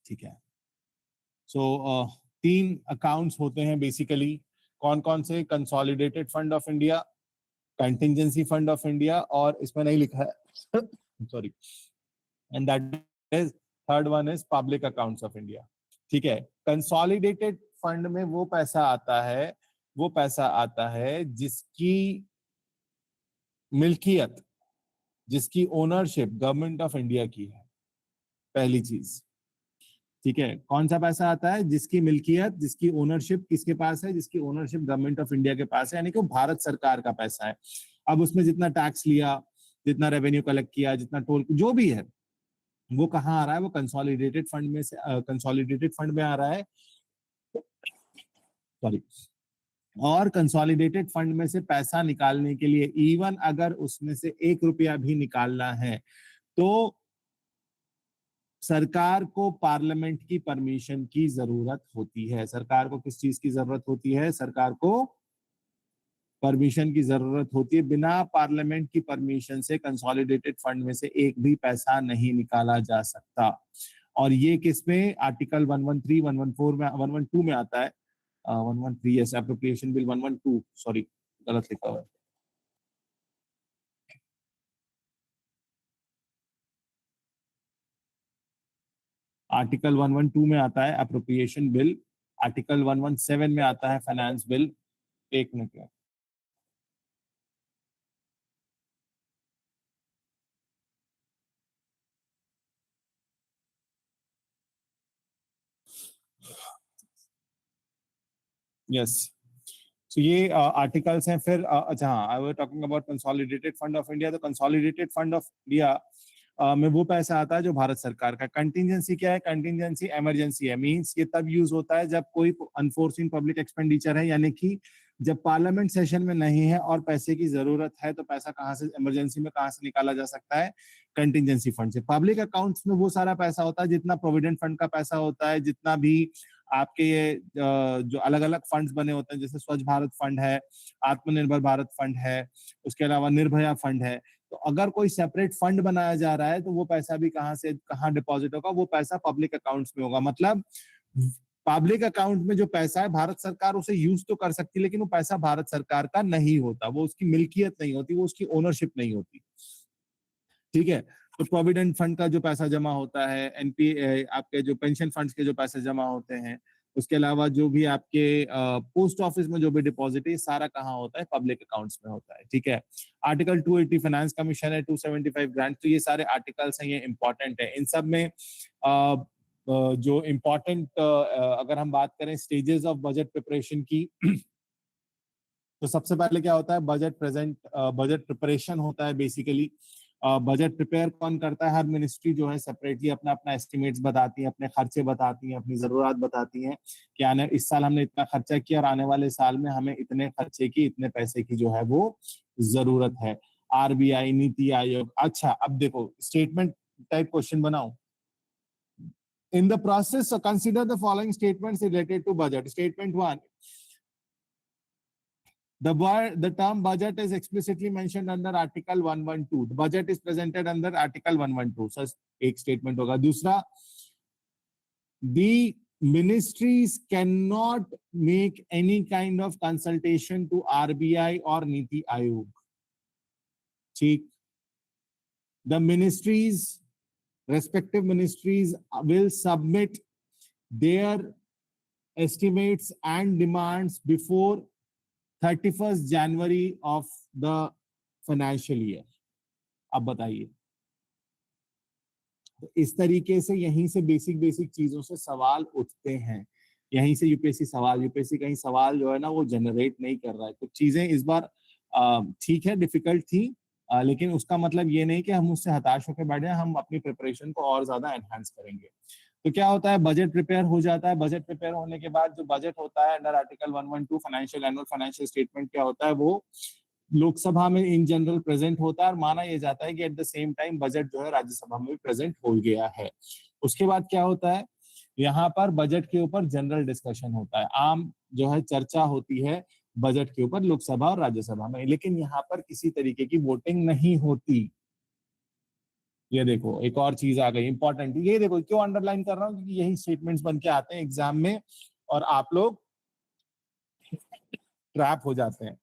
ठीक है। सो 3 अकाउंट्स होते हैं बेसिकली। कौन कौन से? Consolidated fund of India, contingency fund of India, और इसमें नहीं लिखा है sorry, and that is third one is public accounts of India. ठीक है। कंसोलिडेटेड फंड में वो पैसा आता है जिसकी मिल्कियत, जिसकी ओनरशिप गवर्नमेंट ऑफ इंडिया की है, पहली चीज। ठीक है। कौन सा पैसा आता है? जिसकी मिल्कियत, जिसकी ओनरशिप किसके पास है? जिसकी ओनरशिप गवर्नमेंट ऑफ इंडिया के पास है, यानी कि वो भारत सरकार का पैसा है। अब उसमें जितना टैक्स लिया, जितना रेवेन्यू कलेक्ट किया, जितना टोल, जो भी है, वो कहाँ आ रहा है? वो कंसोलिडेटेड फंड में से, कंसोलिडेटेड फंड में आ रहा है। सॉरी। और कंसोलिडेटेड फंड में से पैसा निकालने के लिए, इवन अगर उसमें से 1 रुपया भी निकालना है, तो सरकार को पार्लियामेंट की परमिशन की जरूरत होती है। सरकार को किस चीज की जरूरत होती है? सरकार को परमिशन की जरूरत होती है। बिना पार्लियामेंट की परमिशन से कंसोलिडेटेड फंड में से एक भी पैसा नहीं निकाला जा सकता। और ये किसमें? आर्टिकल 113, 114 में, 112 में आता है। 113 यस, एप्रोप्रिएशन बिल 112, सॉरी गलत लिखा हुआ है। आर्टिकल 112 में आता है एप्रोप्रिएशन बिल, आर्टिकल 117 में आता है फाइनेंस बिल। एक मिनट, यस। तो ये आर्टिकल्स हैं। फिर अच्छा हाँ, I was talking about consolidated fund of India. तो कंसोलिडेटेड फंड ऑफ इंडिया में वो पैसा आता है जो भारत सरकार का। कंटिजेंसी क्या है? कंटिजेंसी इमरजेंसी है, मींस ये तब यूज होता है जब कोई अनफोर्सिन पब्लिक एक्सपेंडिचर है, यानी कि जब पार्लियामेंट सेशन में नहीं है और पैसे की जरूरत है, तो पैसा कहाँ से, इमरजेंसी में कहाँ से निकाला जा सकता है? कंटिजेंसी फंड से। पब्लिक अकाउंट्स में वो सारा पैसा होता है जितना प्रोविडेंट फंड का पैसा होता है, जितना भी आपके ये जो अलग अलग फंड्स बने होते हैं, जैसे स्वच्छ भारत फंड है, आत्मनिर्भर भारत फंड है, उसके अलावा निर्भया फंड है। तो अगर कोई सेपरेट फंड बनाया जा रहा है, तो वो पैसा भी कहाँ से कहाँ डिपॉजिट होगा? वो पैसा पब्लिक अकाउंट्स में होगा। मतलब पब्लिक अकाउंट में जो पैसा है, भारत सरकार उसे यूज तो कर सकती है, लेकिन वो पैसा भारत सरकार का नहीं होता, वो उसकी मिल्कियत नहीं होती, वो उसकी ओनरशिप नहीं होती। ठीक है। तो प्रोविडेंट फंड का जो पैसा जमा होता है, एनपीए, आपके जो पेंशन फंड्स के जो पैसे जमा होते हैं, उसके अलावा जो भी आपके पोस्ट ऑफिस में जो भी डिपॉजिट है, सारा कहाँ होता है? पब्लिक अकाउंट्स में होता है। ठीक है। आर्टिकल 280 फाइनेंस कमीशन है, 275 ग्रांट। तो ये सारे आर्टिकल्स हैं, ये इंपॉर्टेंट है। इन सब में जो इम्पोर्टेंट, अगर हम बात करें स्टेजेस ऑफ बजट प्रिपरेशन की, तो सबसे पहले क्या होता है? बजट प्रिपरेशन होता है बेसिकली। बजट प्रिपेयर कौन करता है? हर मिनिस्ट्री जो है सेपरेटली अपना अपना एस्टिमेट्स बताती है, अपने खर्चे बताती हैं, अपनी जरूरत बताती हैं कि आने इस साल हमने इतना खर्चा किया और आने वाले साल में हमें इतने खर्चे की, इतने पैसे की जो है वो जरूरत है। आरबीआई, नीति आयोग। अच्छा, अब देखो स्टेटमेंट टाइप क्वेश्चन बनाओ। In the process, so consider the following statements related to budget. Statement 1. The term budget is explicitly mentioned under Article 112. The budget is presented under Article 112. So एक statement होगा. दूसरा, the ministries cannot make any kind of consultation to RBI or Niti Aayog. ठीक. The ministries, respective ministries will submit their estimates and demands before 31st January of the financial year. अब बताइए, इस तरीके से यहीं से बेसिक चीजों से सवाल उठते हैं. यहीं से यूपीएससी कहीं सवाल जो है ना वो जनरेट नहीं कर रहा है. कुछ चीजें इस बार ठीक है डिफिकल्ट थी, लेकिन उसका मतलब ये नहीं कि हम उससे हताश होकर बैठ जाए. हम अपनी प्रिपरेशन को और ज्यादा एनहांस करेंगे. तो क्या होता है, बजट प्रिपेयर हो जाता है. बजट प्रिपेयर होने के बाद जो बजट होता है under article 112 financial annual financial statement क्या होता है, वो लोकसभा में इन जनरल प्रेजेंट होता है और माना यह जाता है कि at the same time budget जो है राज्यसभा में भी प्रेजेंट हो गया है. उसके बाद क्या होता है, यहाँ पर बजट के ऊपर जनरल डिस्कशन होता है. आम जो है चर्चा होती है बजट के ऊपर लोकसभा और राज्यसभा में, लेकिन यहाँ पर किसी तरीके की वोटिंग नहीं होती. ये देखो एक और चीज आ गई इंपॉर्टेंट. ये देखो क्यों अंडरलाइन कर रहा हूँ, क्योंकि यही स्टेटमेंट्स बन के आते हैं एग्जाम में और आप लोग ट्रैप हो जाते हैं.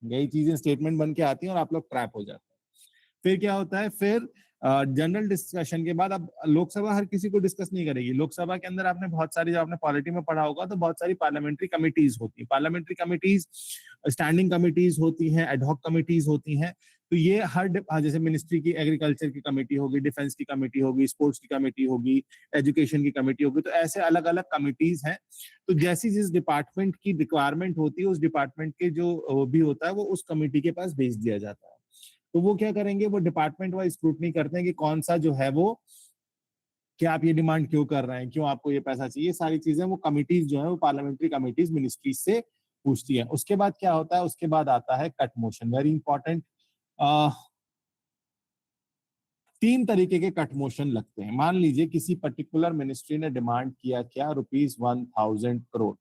यही चीजें स्टेटमेंट बन के आती हैं और आप लोग ट्रैप हो जाते हैं. फिर क्या होता है, फिर जनरल डिस्कशन के बाद अब लोकसभा हर किसी को डिस्कस नहीं करेगी. लोकसभा के अंदर आपने बहुत सारी, जब आपने पॉलिटी में पढ़ा होगा तो बहुत सारी पार्लियामेंट्री कमिटीज होती है. पार्लियामेंट्री कमिटीज स्टैंडिंग कमिटीज होती हैं, एडहॉक कमिटीज होती हैं. तो ये हर जैसे मिनिस्ट्री की एग्रीकल्चर की कमेटी होगी, डिफेंस की कमेटी होगी, स्पोर्ट्स की कमेटी होगी, एजुकेशन की कमेटी होगी. तो ऐसे अलग अलग कमिटीज हैं. तो जैसी जिस डिपार्टमेंट की रिक्वायरमेंट होती है उस डिपार्टमेंट के जो भी होता है वो उस कमेटी के पास भेज दिया जाता है. तो वो क्या करेंगे, वो डिपार्टमेंट वाइज स्क्रूटनी करते हैं कि कौन सा जो है वो, क्या आप ये डिमांड क्यों कर रहे हैं, क्यों आपको ये पैसा चाहिए. सारी चीजें वो कमिटीज जो है वो पार्लियामेंट्री कमिटीज मिनिस्ट्री से पूछती है. उसके बाद क्या होता है, उसके बाद आता है कट मोशन. Very important. 3 तरीके के कट मोशन लगते हैं. मान लीजिए किसी पर्टिकुलर मिनिस्ट्री ने डिमांड किया क्या, ₹1000 करोड़.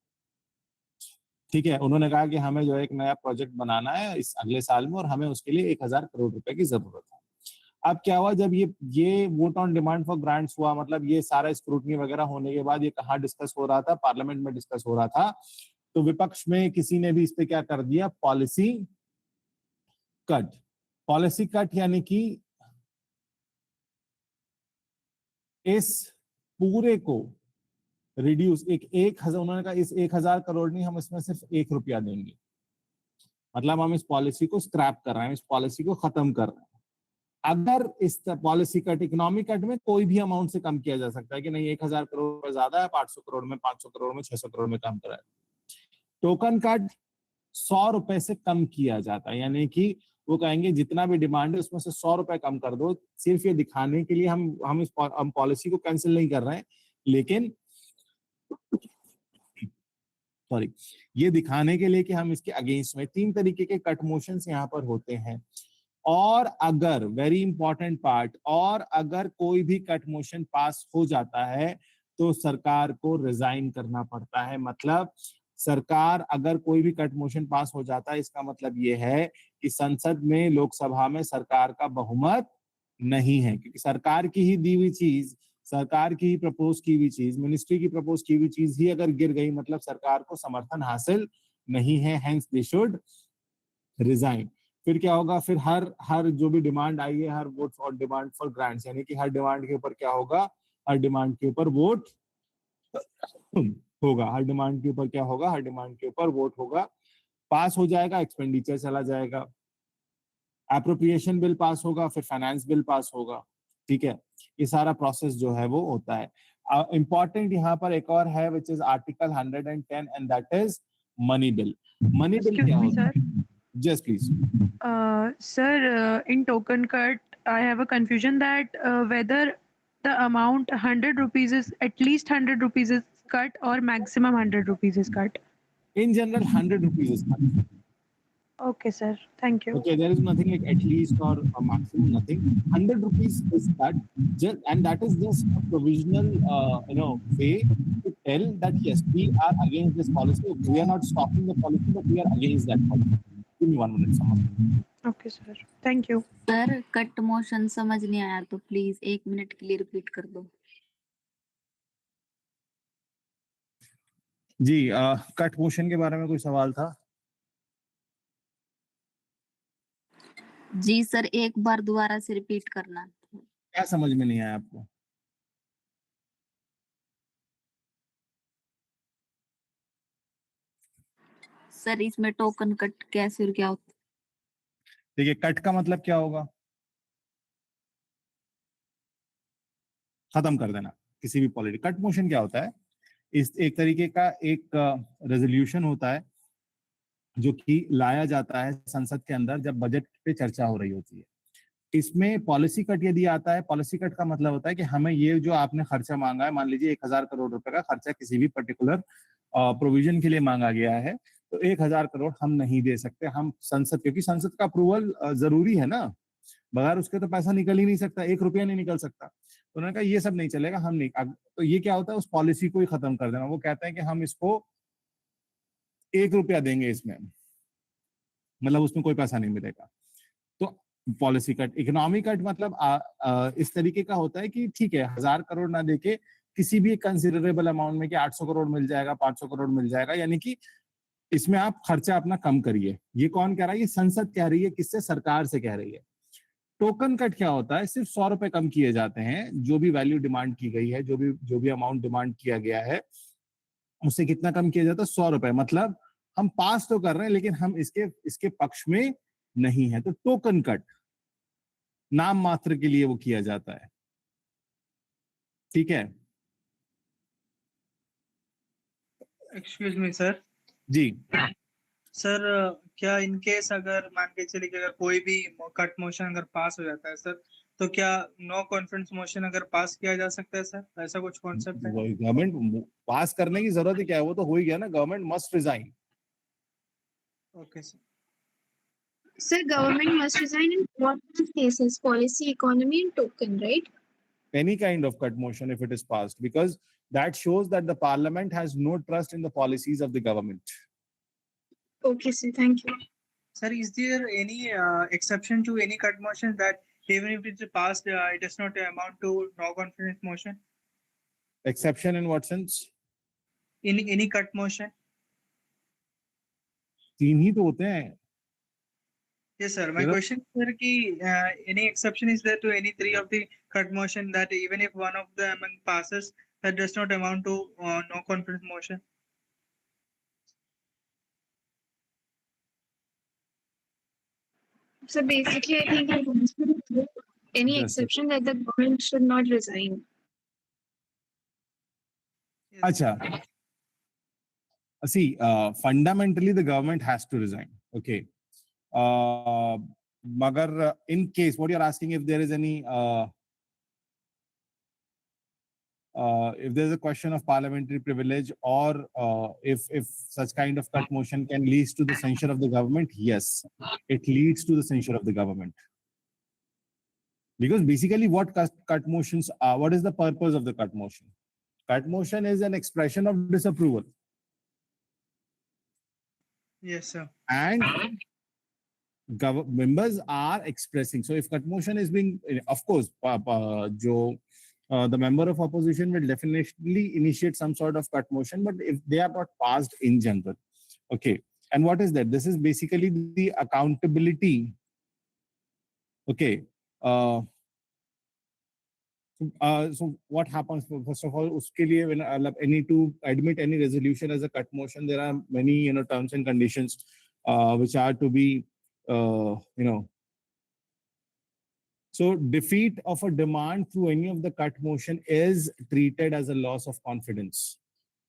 ठीक है, उन्होंने कहा कि हमें जो है एक नया प्रोजेक्ट बनाना है इस अगले साल में और हमें उसके लिए 1000 करोड़ रुपए की जरूरत है. अब क्या हुआ, जब ये vote on demand for grants हुआ, मतलब ये सारा स्क्रूटनी वगैरह होने के बाद ये कहाँ डिस्कस हो रहा था, पार्लियामेंट में डिस्कस हो रहा था. तो विपक्ष में किसी ने भी इस पे क्या कर दिया, पॉलिसी कट. पॉलिसी कट यानी कि इस पूरे को रिड्यूस, उन्होंने कहा इस 1000 करोड़ नहीं, हम इसमें सिर्फ ₹1 देंगे. मतलब हम इस पॉलिसी को स्क्रैप कर रहे हैं, इस पॉलिसी को खत्म कर रहे हैं. अगर इस पॉलिसी कट, इकोनॉमिक कट में कोई भी अमाउंट से कम किया जा सकता है कि नहीं 1000 करोड़ ज्यादा है, 800 करोड़ में, 500 करोड़ में, 600 करोड़ में कम कराए. टोकन कट ₹100 से कम किया जाता है, यानी कि वो कहेंगे जितना भी डिमांड है उसमें से ₹100 कम कर दो. सिर्फ ये दिखाने के लिए हम पॉलिसी को कैंसिल नहीं कर रहे हैं, लेकिन ये दिखाने के लिए कि हम इसके अगेंस्ट में. 3 तरीके के कट मोशंस यहाँ पर होते हैं. और अगर, वेरी इंपॉर्टेंट पार्ट, और अगर कोई भी कट मोशन पास हो जाता है तो सरकार को रिजाइन करना पड़ता है. मतलब सरकार, अगर कोई भी कट मोशन पास हो जाता है इसका मतलब ये है कि संसद में, लोकसभा में सरकार का बहुमत नहीं है, क्योंकि सरकार की ही दी हुई चीज, सरकार की ही प्रपोज की हुई चीज, मिनिस्ट्री की प्रपोज की हुई चीज ही अगर गिर गई मतलब सरकार को समर्थन हासिल नहीं है. Hence they should resign. फिर क्या होगा, फिर हर जो भी डिमांड आई है, हर vote for demand for grants, यानी कि हर डिमांड के ऊपर क्या होगा, हर डिमांड के ऊपर वोट होगा. हर डिमांड के ऊपर क्या होगा, हर डिमांड के ऊपर वोट होगा. पास हो जाएगा, एक्सपेंडिचर चला जाएगा, एप्रोप्रिएशन बिल पास होगा, फिर फाइनेंस बिल पास होगा. ठीक है, ये सारा प्रोसेस जो है वो होता है. इंपॉर्टेंट यहाँ पर एक और है which is article 110 and that is money bill. Money bill क्या होता है? Yes, please. Sir, in token cut, I have a confusion that whether the amount 100 rupees is at least 100 rupees is cut or maximum 100 rupees is cut. In general, 100 rupees is cut. Okay, sir. Thank you. Okay, there is nothing like at least or a maximum, nothing. 100 rupees is cut, and that is just a provisional, way to tell that yes, we are against this policy. We are not stopping the policy, but we are against that policy. Give me 1 minute, someone. Okay, sir. Thank you. Sir cut motion समझ नहीं आया तो please 1 minute के लिए repeat कर दो। जी, cut motion के बारे में कोई सवाल था? जी सर, एक बार दोबारा से रिपीट करना। क्या समझ में नहीं आया आपको? सर इसमें टोकन कट कैसे और क्या होता है? देखिए, कट का मतलब क्या होगा? खत्म कर देना किसी भी पॉलिसी। कट मोशन क्या होता है? इस एक तरीके का एक रेजोल्यूशन होता है जो कि लाया जाता है संसद के अंदर जब बजट पे चर्चा हो रही होती है। इसमें पॉलिसी कट यदि आता है, पॉलिसी कट का मतलब होता है कि हमें ये जो आपने खर्चा मांगा है, मान लीजिए 1000 करोड़ रुपए का खर्चा किसी भी पर्टिकुलर प्रोविजन के लिए मांगा गया है, तो 1000 करोड़ हम नहीं दे सकते। हम संसद, क्योंकि संसद का अप्रूवल जरूरी है ना, बगैर उसके तो पैसा निकल ही नहीं सकता, 1 रुपया नहीं निकल सकता। तो उन्होंने कहा ये सब नहीं चलेगा, हम नहीं। तो ये क्या होता है, उस पॉलिसी को ही खत्म कर देना। वो कहते हैं कि हम इसको 1 रुपया देंगे इसमें, मतलब उसमें कोई पैसा नहीं मिलेगा। तो पॉलिसी कट। इकोनॉमी कट मतलब इस तरीके का होता है कि ठीक है, 1000 करोड़ ना देके किसी भी कंसिडरेबल अमाउंट में कि 800 करोड़ मिल जाएगा, 500 करोड़ मिल जाएगा, यानी कि इसमें आप खर्चा अपना कम करिए। ये कौन कह रहा है? ये संसद कह रही है। किससे? सरकार से कह रही है। टोकन कट क्या होता है? सिर्फ 100 रुपए कम किए जाते हैं। जो भी वैल्यू डिमांड की गई है, जो भी अमाउंट डिमांड किया गया है, उससे कितना कम किया जाता है? 100 रुपए। मतलब हम पास तो कर रहे हैं लेकिन हम इसके पक्ष में नहीं है। तो टोकन कट नाम मात्र के लिए वो किया जाता है। ठीक है? Excuse me sir. जी सर, क्या इन केस अगर मान के चलिए कि अगर कोई भी कट मोशन अगर पास हो जाता है सर, तो क्या नो कॉन्फिडेंस मोशन अगर पास किया जा सकता है सर? ऐसा कुछ कॉन्सेप्ट है? गवर्नमेंट पास करने की जरूरत ही क्या है? वो तो हो ही गया ना। Government must resign. Okay sir. Sir, government must resign in what cases? Policy, economy, and token, right? Any kind of cut motion if it is passed, because that shows that the parliament has no trust in the policies of the government. Okay, sir. Thank you. Sir, is there any exception to any cut motion that even if it's passed, it does not amount to no confidence motion? Exception in what sense? In any cut motion? 3 ही तो होते हैं। Yes, sir. My question, sir, ki any exception is there to any 3 of the cut motion that even if one of them passes, that does not amount to no confidence motion? So basically, I think any Yes, exception that the government should not resign. Yes. Acha. See, fundamentally the government has to resign. Okay. Magar in case, what you're asking, if there is any if there's a question of parliamentary privilege, or if such kind of cut motion can lead to the censure of the government, yes, it leads to the censure of the government. Because basically what cut motions are, what is the purpose of the cut motion? Cut motion is an expression of disapproval. Yes, sir. And members are expressing. So if cut motion is being, of course, the member of opposition will definitely initiate some sort of cut motion, but if they are not passed in general. Okay. And what is that? This is basically the accountability. Okay. So what happens? First of all, uske liye when I need to admit any resolution as a cut motion, there are many terms and conditions which are to be So defeat of a demand through any of the cut motion is treated as a loss of confidence.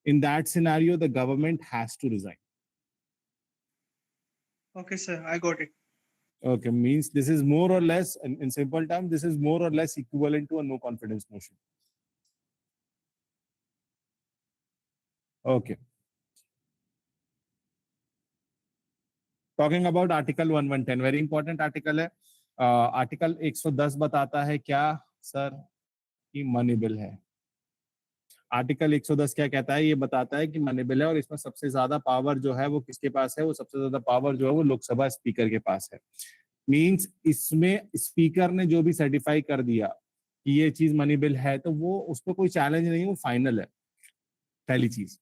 In that scenario, the government has to resign. Okay, sir, I got it. Okay, means this is more or less, in simple terms, this is more or less equivalent to a no confidence motion. Okay. Talking about Article 1110, very important article है. Article 110 बताता है क्या sir कि money bill है. Article 110 क्या कहता है? ये बताता है कि मनी बिल है और इसमें सबसे ज्यादा पावर जो है वो किसके पास है? वो सबसे ज्यादा पावर जो है वो लोकसभा स्पीकर के पास है। मींस इसमें स्पीकर ने जो भी सर्टिफाई कर दिया कि ये चीज मनी बिल है तो वो उस पर कोई चैलेंज नहीं, वो फाइनल है। पहली चीज,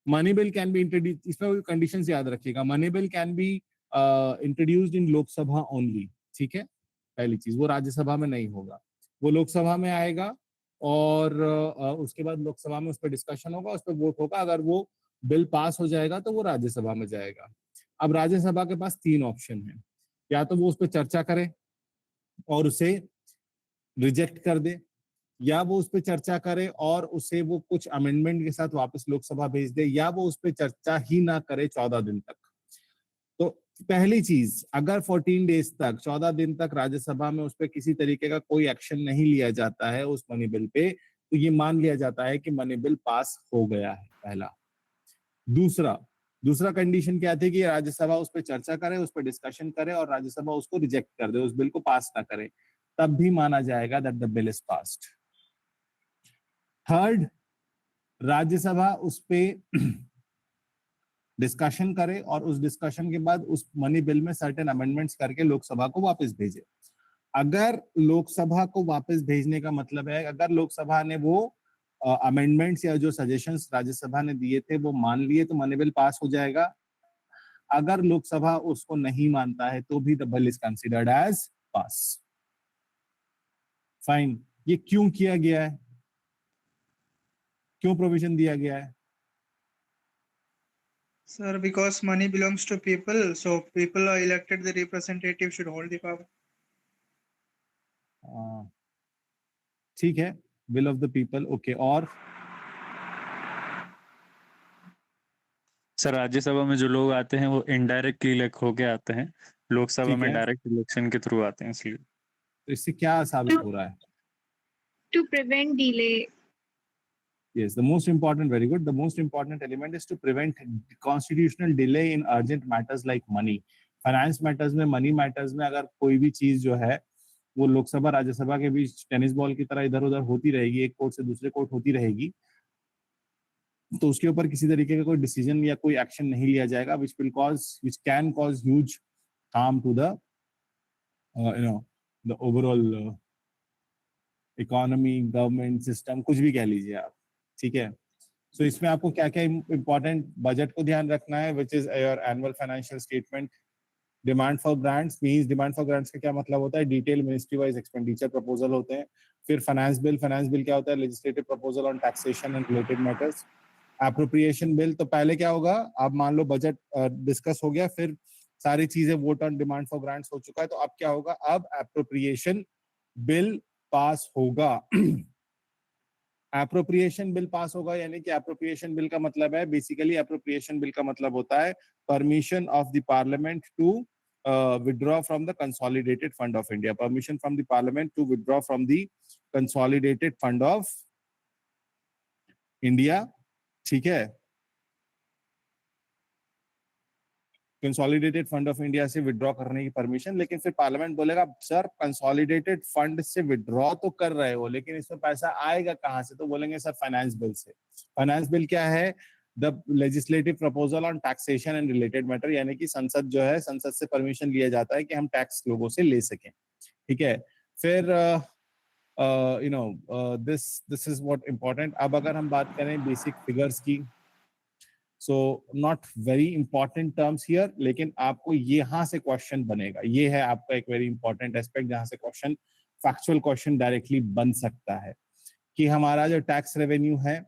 money bill can be introduce, इसमें कंडीशंस याद रखिएगा, money bill can be introduced in Lok Sabha only, ठीक है? पहली चीज, वो राज्यसभा में नहीं होगा, वो लोकसभा में आएगा और उसके बाद लोकसभा में उस पर डिस्कशन होगा, उस पर वोट होगा, अगर वो बिल पास हो जाएगा तो वो राज्यसभा में जाएगा। अब राज्यसभा के पास 3 ऑप्शन है, या तो वो उस पर चर्चा करे और उसे रिजेक्ट कर दे, या वो उस पर चर्चा करे और उसे वो कुछ अमेंडमेंट के साथ वापस लोकसभा भेज दे, या वो उस पर चर्चा ही ना करे 14 दिन तक। तो पहली चीज, अगर 14 डेज तक, 14 दिन तक राज्यसभा में उस पर किसी तरीके का कोई एक्शन नहीं लिया जाता है उस मनी बिल पे, तो ये मान लिया जाता है कि मनी बिल पास हो गया है, पहला। दूसरा कंडीशन क्या थी कि राज्यसभा उस पर चर्चा करे, उस पर डिस्कशन करे और राज्यसभा उसको रिजेक्ट कर दे, उस बिल को पास ना करे, तब भी माना जाएगा that the bill is passed. Third, Rajya Sabha उस पे डिस्कशन करे और उस डिस्कशन के बाद उस मनी बिल में सर्टेन अमेंडमेंट्स करके लोकसभा को वापस भेजे। अगर लोकसभा को वापस भेजने का मतलब है, अगर लोकसभा ने वो अमेंडमेंट्स या जो सजेशंस राज्यसभा ने दिए थे वो मान लिए, तो मनी बिल पास हो जाएगा। अगर लोकसभा उसको नहीं मानता है तो भी the bill is considered as pass. Fine. ये क्यों किया गया है, क्यों प्रोविजन दिया गया है? Sir, because money belongs to people, so people are elected, the representative should hold the power. ठीक है, will of the people, okay। और सर राज्यसभा में जो लोग आते हैं वो इनडायरेक्ट इलेक्ट होके आते हैं, लोकसभा ठीक में है। डायरेक्ट इलेक्शन के थ्रू आते हैं, इसलिए। तो इससे क्या साबित हो रहा है? To prevent delay. Yes, the most important, very good. The most important element is to prevent constitutional delay in urgent matters like money. Finance matters में, money matters में अगर कोई भी चीज जो है वो लोकसभा राज्यसभा के बीच टेनिस बॉल की तरह इधर उधर होती रहेगी, एक कोर्ट से दूसरे कोर्ट होती रहेगी, तो उसके ऊपर किसी तरीके का कोई डिसीजन या कोई एक्शन नहीं लिया जाएगा, which can cause huge harm to the the overall economy, government system, कुछ भी कह लीजिए आप, ठीक है? सो इसमें आपको क्या क्या इंपॉर्टेंट बजट को ध्यान रखना है, which is your annual financial statement. Demand for grants means, demand for grants का क्या मतलब होता है? Detail ministry wise expenditure proposal होते हैं। फिर फाइनेंस बिल क्या होता है? Legislative proposal on taxation and related matters. Appropriation bill, तो पहले क्या होगा, आप मान लो बजट डिस्कस हो गया, फिर सारी चीजें vote on demand for grants हो चुका है, तो अब क्या होगा? अब एप्रोप्रिएशन बिल पास होगा। एप्रोप्रिएशन बिल पास होगा, यानी कि एप्रोप्रिएशन बिल का मतलब है, बेसिकली एप्रोप्रिएशन बिल का मतलब होता है permission of the parliament to withdraw from the consolidated fund of India, permission from the parliament to withdraw from the consolidated fund of India, ठीक है? कंसोलिडेटेड फंड ऑफ इंडिया से withdraw करने की permission, लेकिन फिर पार्लियामेंट बोलेगा sir consolidated fund से withdraw तो कर रहे हो, लेकिन इसमें पैसा आएगा कहां से? तो बोलेंगे सर फाइनेंस बिल से। फाइनेंस बिल क्या है? The legislative proposal on taxation and related matter, यानी कि संसद जो है, संसद से परमिशन लिया जाता है कि हम टैक्स लोगों से ले सकें, ठीक है? फिर दिस इज व्हाट इम्पोर्टेंट। अब अगर हम बात करें बेसिक फिगर्स की, so not very important terms here, लेकिन आपको यहाँ से क्वेश्चन बनेगा। ये है आपका एक वेरी इंपॉर्टेंट एस्पेक्ट जहाँ से क्वेश्चन, फैक्चुअल क्वेश्चन डायरेक्टली बन सकता है कि हमारा जो टैक्स रेवेन्यू है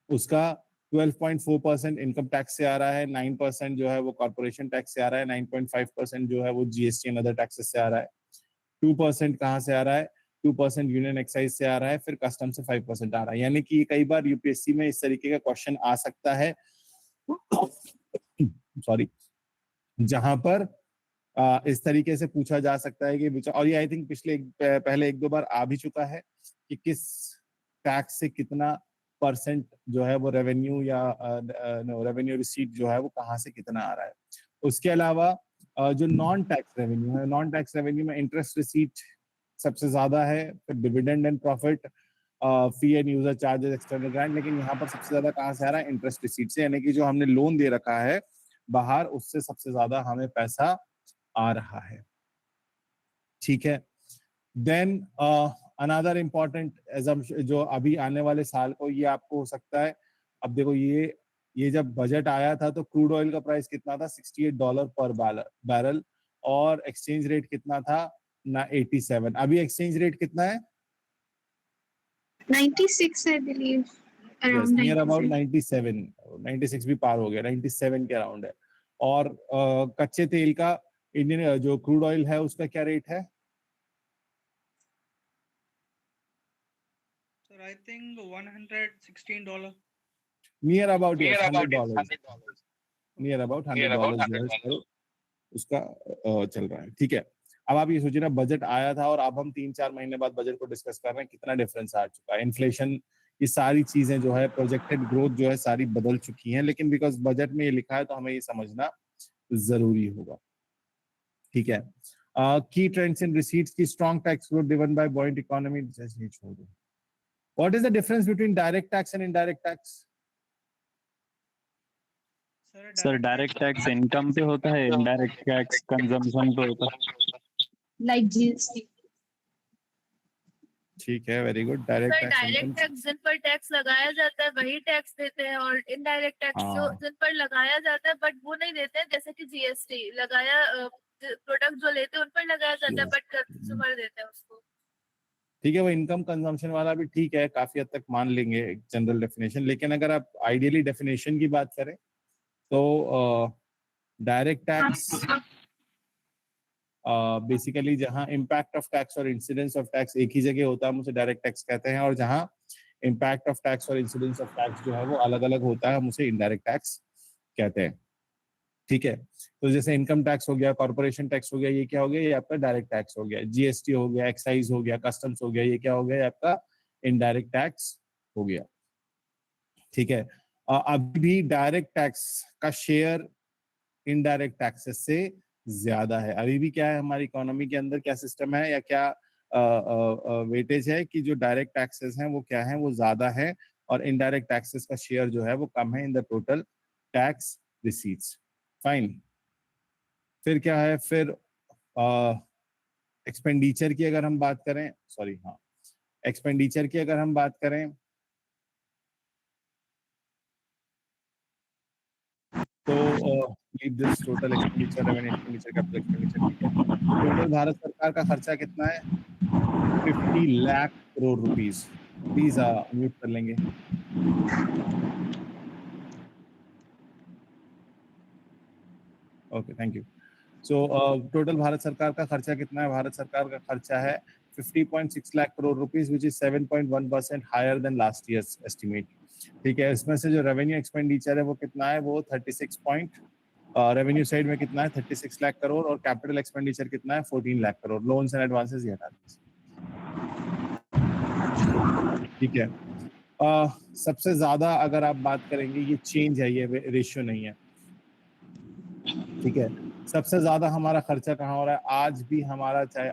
उसका 12.4% इनकम टैक्स से आ रहा है, 9% जो है वो कॉर्पोरेशन टैक्स से आ रहा है, 9.5% जो है वो जीएसटी एंड अदर टैक्सेस से आ रहा है, 2% कहाँ से आ रहा है? 2% यूनियन एक्साइज से आ रहा है, फिर कस्टम से 5% आ रहा है। यानी कि कई बार यूपीएससी में इस तरीके का क्वेश्चन आ सकता है सॉरी, जहां पर इस तरीके से पूछा जा सकता है कि, और ये आई थिंक पहले 1-2 बार आ भी चुका है कि किस टैक्स से कितना परसेंट जो है वो रेवेन्यू या रेवेन्यू रिसीट जो है वो कहाँ से कितना आ रहा है। उसके अलावा जो नॉन टैक्स रेवेन्यू है, नॉन टैक्स रेवेन्यू में इंटरेस्ट रिसीट सबसे ज्यादा है, फिर dividend and profit, fee and user charges, external grant, लेकिन यहाँ पर सबसे ज्यादा कहाँ से आ रहा है? इंटरेस्ट रिसीट से, यानी कि जो हमने लोन दे रखा है बाहर, उससे सबसे ज्यादा हमें पैसा आ रहा है। ठीक है। देन अनदर इम्पॉर्टेंट एजम्पशन जो अभी आने वाले साल को ये आपको हो सकता है, अब देखो ये जब बजट आया था तो क्रूड ऑयल का प्राइस कितना था? $68 पर बैरल, और एक्सचेंज रेट कितना था? ना 87। अभी एक्सचेंज रेट कितना है? 96 I believe. Yes, Around near about 97. 96 भी पार हो गया, 97 के अराउंड है। और कच्चे तेल का इंडियन जो क्रूड ऑयल है उसका क्या रेट है? Sir, I think $116. Near about $100, near about $100 जो है उसका चल रहा है। ठीक है। अब आप ये सोचिए ना, बजट आया था और अब हम 3-4 महीने बाद बजट को डिस्कस कर रहे हैं, कितना डिफरेंस आ चुका है। इन्फ्लेशन, ये सारी चीजें जो है, प्रोजेक्टेड ग्रोथ जो है सारी बदल चुकी हैं, लेकिन बिकॉज बजट में ये लिखा है तो हमें ये समझना जरूरी होगा। ठीक है। की ट्रेंड्स इन रिसीट्स की strong tax growth driven by buoyant economy. छोड़ दो। What is the difference between direct tax and indirect tax? Sir direct tax income पे होता है, इनडायरेक्ट टैक्स कंजम्पशन पे होता है, Like GST. ठीक है, very good. Direct sir direct tax जिन पर टैक्स लगाया जाता है वही टैक्स देते हैं, और इनडायरेक्ट टैक्स जो जिन पर लगाया जाता है बट वो नहीं देते हैं, जैसे कि जीएसटी लगाया, प्रोडक्ट जो लेते हैं उन पर लगाया जाता है बट कंज्यूमर देते हैं उसको। ठीक है, वो इनकम कंजम्पशन वाला भी ठीक है, काफी हद तक मान लेंगे एक जनरल डेफिनेशन, लेकिन अगर आप आइडियली डेफिनेशन की बात करें तो डायरेक्ट टैक्स बेसिकली जहां इम्पैक्ट ऑफ टैक्स और इंसिडेंस ऑफ टैक्स एक ही जगह होता है, हम उसे डायरेक्ट टैक्स कहते हैं, और जहां इम्पैक्ट ऑफ टैक्स और इंसिडेंस ऑफ टैक्स जो है वो अलग अलग होता है, हम उसे इनडायरेक्ट टैक्स कहते हैं। ठीक है। तो जैसे इनकम टैक्स हो गया, कॉर्पोरेशन टैक्स हो गया, ये क्या हो गया? ये आपका डायरेक्ट टैक्स हो गया। जीएसटी हो गया, एक्साइज हो गया, कस्टम्स हो गया, ये क्या हो गया? आपका इनडायरेक्ट टैक्स हो गया। ठीक है। अभी भी डायरेक्ट टैक्स का शेयर इनडायरेक्ट टैक्सेस से ज्यादा है। अभी भी क्या है हमारी इकोनॉमी के अंदर, क्या सिस्टम है या क्या वेटेज है कि जो डायरेक्ट टैक्सेस हैं वो क्या है? वो ज्यादा है, और इनडायरेक्ट टैक्सेस का शेयर जो है वो कम है in the total tax receipts. Fine. फिर क्या है? फिर एक्सपेंडिचर की अगर हम बात करें, एक्सपेंडिचर की अगर हम बात करें तो leave this total expenditure, revenue expenditure, capital expenditure. ठीक है। टोटल भारत सरकार का खर्चा कितना है? 50 lakh crore rupees. Please mute कर लेंगे। Okay, thank you. So total Bharat सरकार का खर्चा कितना है? भारत सरकार का खर्चा है 50.6 lakh crore rupees, which is 7.1% higher than last years estimate. ठीक है। इसमें से जो रेवेन्यू एक्सपेंडिचर है वो कितना है? वो 36 रेवेन्यू साइड में कितना है? 36 लाख करोड़, और कैपिटल एक्सपेंडिचर कितना है? 14 lakh crore. Loans and advances ये हटा दीजिए। ठीक है। सबसे ज्यादा अगर आप बात करेंगे, ये चेंज है, ये रेशियो नहीं है। ठीक है। सबसे ज्यादा हमारा खर्चा कहाँ हो रहा है? आज भी हमारा चाहे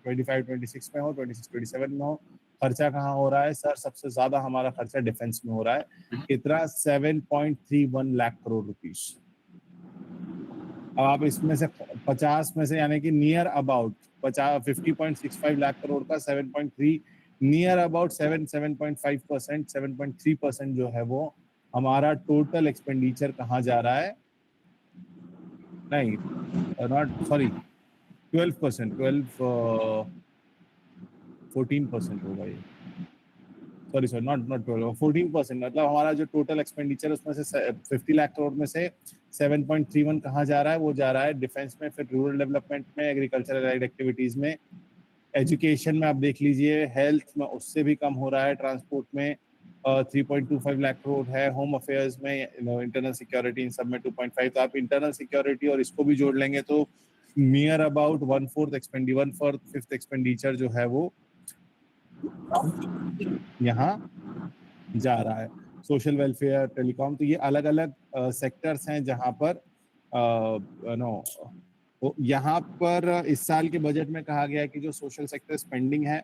25-26 में हो, 26-27 में हो, खर्चा कहाँ हो रहा है? सर सबसे ज्यादा हमारा खर्चा डिफेंस में हो रहा है। कितना? 7.31 लाख करोड़ रुपीस। अब आप इसमें से 50 में से, यानी कि नियर अबाउट 50.65 लाख करोड़ का 7.3, नियर अबाउट 7.5%, 7.3% जो है वो हमारा टोटल एक्सपेंडिचर कहाँ जा रहा है? नहीं, नॉट, सॉरी, 12%, 14% होगा ये। Sorry, not 12, 14%। मतलब हमारा जो टोटल एक्सपेंडिचर उसमें से 50 लाख करोड़ में से 7.31 कहाँ जा रहा है? वो जा रहा है डिफेंस में, फिर रूरल डेवलपमेंट में, एग्रीकल्चरल एक्टिविटीज में, एजुकेशन में आप देख लीजिए, हेल्थ में उससे भी कम हो रहा है, ट्रांसपोर्ट में 3.25 लाख करोड़ है, होम अफेयर्स में, इंटरनल सिक्योरिटी इन सब में 2.5। तो आप इंटरनल सिक्योरिटी और इसको भी जोड़ लेंगे तो नियर अबाउट 1/5 एक्सपेंडिचर जो है वो यहाँ जा रहा है। सोशल वेलफेयर, टेलीकॉम, तो ये अलग अलग सेक्टर्स हैं जहाँ पर तो यहाँ पर इस साल के बजट में कहा गया है कि जो सोशल सेक्टर स्पेंडिंग है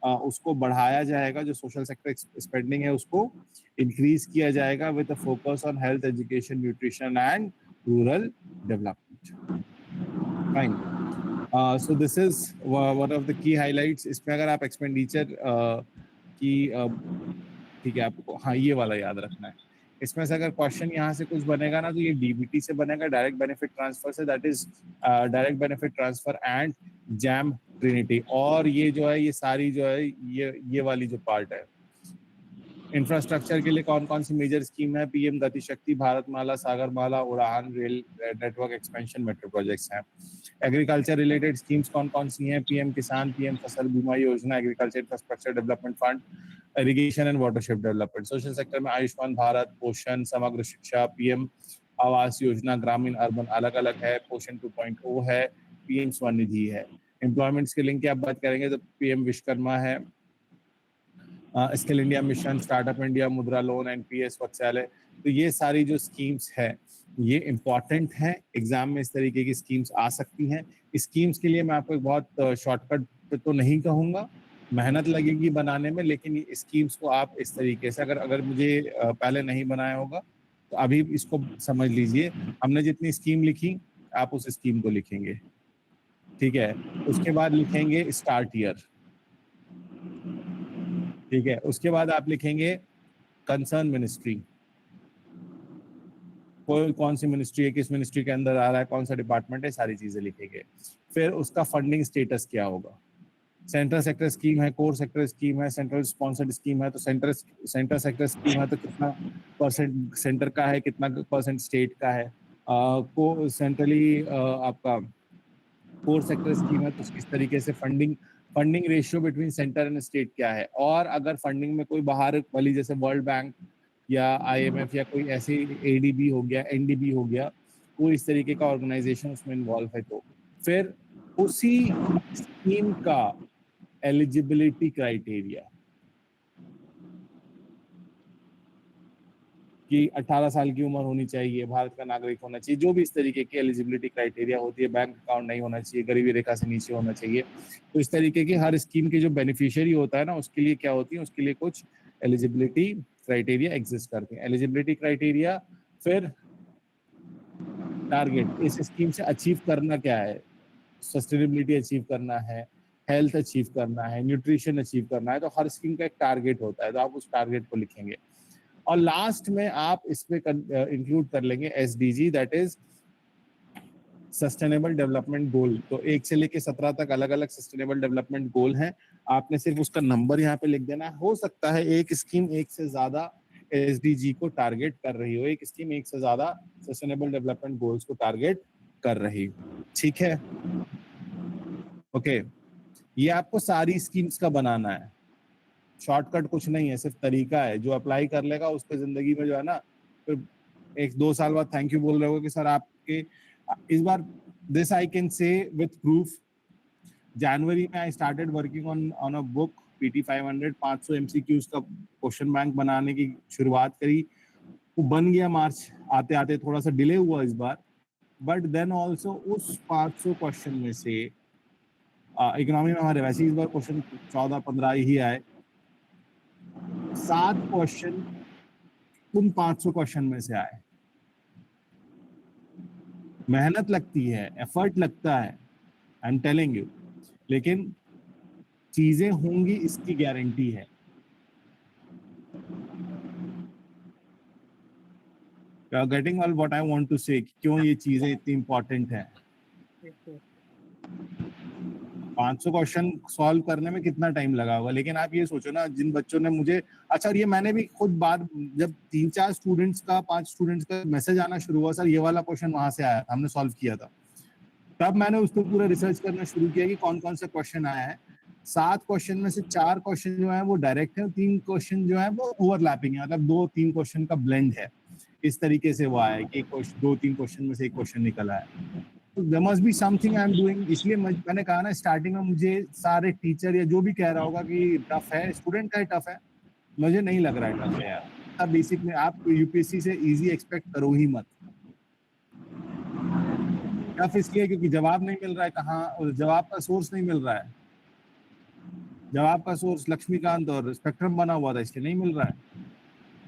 उसको बढ़ाया जाएगा, जो सोशल सेक्टर स्पेंडिंग है उसको इंक्रीज किया जाएगा with a focus on health, education, nutrition and rural development. Fine, so this is one of the key highlights. इसमें अगर आप एक्सपेंडिचर की ठीक है, आपको हाँ ये वाला याद रखना है। इसमें से अगर क्वेश्चन यहाँ से कुछ बनेगा ना तो ये डीबीटी से बनेगा, डायरेक्ट बेनिफिट ट्रांसफर से, that is direct benefit transfer and jam Trinity. और ये जो है ये सारी जो है ये वाली जो पार्ट है, इंफ्रास्ट्रक्चर के लिए कौन कौन सी मेजर स्कीम है, पीएम गति शक्ति, भारतमाला, सागरमाला, उड़ान, rail network expansion, metro projects हैं। एग्रीकल्चर रिलेटेड स्कीम्स कौन कौन सी हैं, पीएम किसान, पीएम फसल बीमा योजना, agriculture infrastructure development fund, irrigation and watershed development. Social sector में आयुष्मान भारत, पोषण, समग्र शिक्षा, पीएम आवास योजना, ग्रामीण अर्बन अलग अलग है, पोषण 2.0 है, पीएम स्वनिधि है। एम्प्लॉयमेंट स्किलिंग की आप बात करेंगे तो पीएम विश्वकर्मा है, skill India mission, startup India, मुद्रा लोन, एनपीएस, वत्सल्य। तो ये सारी जो स्कीम्स है ये इम्पॉर्टेंट है, एग्जाम में इस तरीके की स्कीम्स आ सकती हैं। स्कीम्स के लिए मैं आपको एक बहुत शॉर्टकट तो नहीं कहूँगा, मेहनत लगेगी बनाने में, लेकिन स्कीम्स को आप इस तरीके से अगर मुझे पहले नहीं बनाया होगा तो अभी इसको समझ लीजिए। हमने जितनी स्कीम लिखी आप उस स्कीम को लिखेंगे, ठीक है। उसके बाद लिखेंगे स्टार्ट ईयर, ठीक है। उसके बाद आप लिखेंगे कंसर्न मिनिस्ट्री, कौन सी मिनिस्ट्री है, किस मिनिस्ट्री के अंदर आ रहा है, कौन सा डिपार्टमेंट है, सारी चीजें लिखेंगे। फिर उसका फंडिंग स्टेटस क्या होगा, सेंट्रल सेक्टर स्कीम है, कोर सेक्टर स्कीम है, सेंट्रल स्पॉन्सर्ड स्कीम है, तो सेंट्रल सेक्टर स्कीम है तो कितना परसेंट सेंटर का है, कितना परसेंट स्टेट का है। को सेंट्रली आपका कोर सेक्टर स्कीम है तो किस तरीके से funding ratio between centre and state क्या है। और अगर फंडिंग में कोई बाहर वाली जैसे वर्ल्ड बैंक या आईएमएफ या कोई ऐसी एडीबी हो गया, एनडीबी हो गया, कोई इस तरीके का ऑर्गेनाइजेशन उसमें इन्वॉल्व है, तो फिर उसी स्कीम का एलिजिबिलिटी क्राइटेरिया कि 18 साल की उम्र होनी चाहिए, भारत का नागरिक होना चाहिए, जो भी इस तरीके की एलिजिबिलिटी क्राइटेरिया होती है, बैंक अकाउंट नहीं होना चाहिए, गरीबी रेखा से नीचे होना चाहिए। तो इस तरीके की हर स्कीम के जो बेनिफिशियरी होता है ना उसके लिए क्या होती है, उसके लिए कुछ एलिजिबिलिटी क्राइटेरिया एग्जिस्ट करते हैं। एलिजिबिलिटी क्राइटेरिया, फिर टारगेट, इस स्कीम से अचीव करना क्या है, सस्टेनेबिलिटी अचीव करना है, हेल्थ अचीव करना है, न्यूट्रिशन अचीव करना है, तो हर स्कीम का एक टारगेट होता है, तो आप उस टारगेट को लिखेंगे। और लास्ट में आप इसमें इंक्लूड कर लेंगे SDG, that is sustainable development goal. तो 1 से लेके 17 तक अलग अलग सस्टेनेबल डेवलपमेंट गोल हैं, आपने सिर्फ उसका नंबर यहाँ पे लिख देना है। हो सकता है एक स्कीम एक से ज्यादा एसडीजी को टारगेट कर रही हो, एक स्कीम एक से ज्यादा सस्टेनेबल डेवलपमेंट गोल्स को टारगेट कर रही हो, ठीक है। ओके, ये आपको सारी स्कीम्स का बनाना है, शॉर्टकट कुछ नहीं है, सिर्फ तरीका है। जो अप्लाई कर लेगा उसके जिंदगी में जो है ना, फिर 1-2 साल बाद थैंक यू बोल रहे हो कि सर आपके इस बार this I can say with proof. जनवरी में I started working on a book PT 500, 500 MCQs का क्वेश्चन बैंक बनाने की शुरुआत करी, वो बन गया मार्च आते आते, थोड़ा सा डिले हुआ इस बार, बट देन ऑल्सो उस 500 क्वेश्चन में से इकोनॉमी में हमारे वैसे इस बार क्वेश्चन 14-15 ही आए, 7 क्वेश्चन उन 500 क्वेश्चन में से आए। मेहनत लगती है, एफर्ट लगता है, आई एम टेलिंग यू, लेकिन चीजें होंगी इसकी गारंटी है। Getting all what I want to say, क्यों ये चीजें इतनी इंपॉर्टेंट है। 500 क्वेश्चन सॉल्व करने में कितना टाइम लगा होगा, लेकिन आप ये सोचो ना, जिन बच्चों ने मुझे, अच्छा ये मैंने भी खुद बात, जब 3-4 स्टूडेंट्स का 5 स्टूडेंट्स का मैसेज आना शुरू हुआ, सर ये वाला क्वेश्चन वहां से आया, हमने सॉल्व किया था, तब मैंने उस पर पूरा रिसर्च करना शुरू किया कि कौन कौन सा क्वेश्चन आया है। 7 क्वेश्चन में से 4 क्वेश्चन जो है वो डायरेक्ट है, 3 क्वेश्चन जो है वो ओवरलैपिंग है, मतलब 2-3 क्वेश्चन का ब्लेंड है। इस तरीके से वो आया है कि 2-3 क्वेश्चन में से एक क्वेश्चन निकला है। तो there must be something I am doing, इसलिए मैंने कहा ना स्टार्टिंग में, मुझे सारे टीचर या जो भी कह रहा होगा कि टफ है, स्टूडेंट का ही टफ है, मुझे नहीं लग रहा है टफ है यार। अब बेसिक में आप यूपीएससी से इजी एक्सपेक्ट करो ही मत, टफ इसलिए क्योंकि जवाब नहीं मिल रहा है, कहाँ जवाब का सोर्स नहीं मिल रहा है। जवाब का सोर्स लक्ष्मीकांत और स्पेक्ट्रम बना हुआ था, इसलिए नहीं मिल रहा है।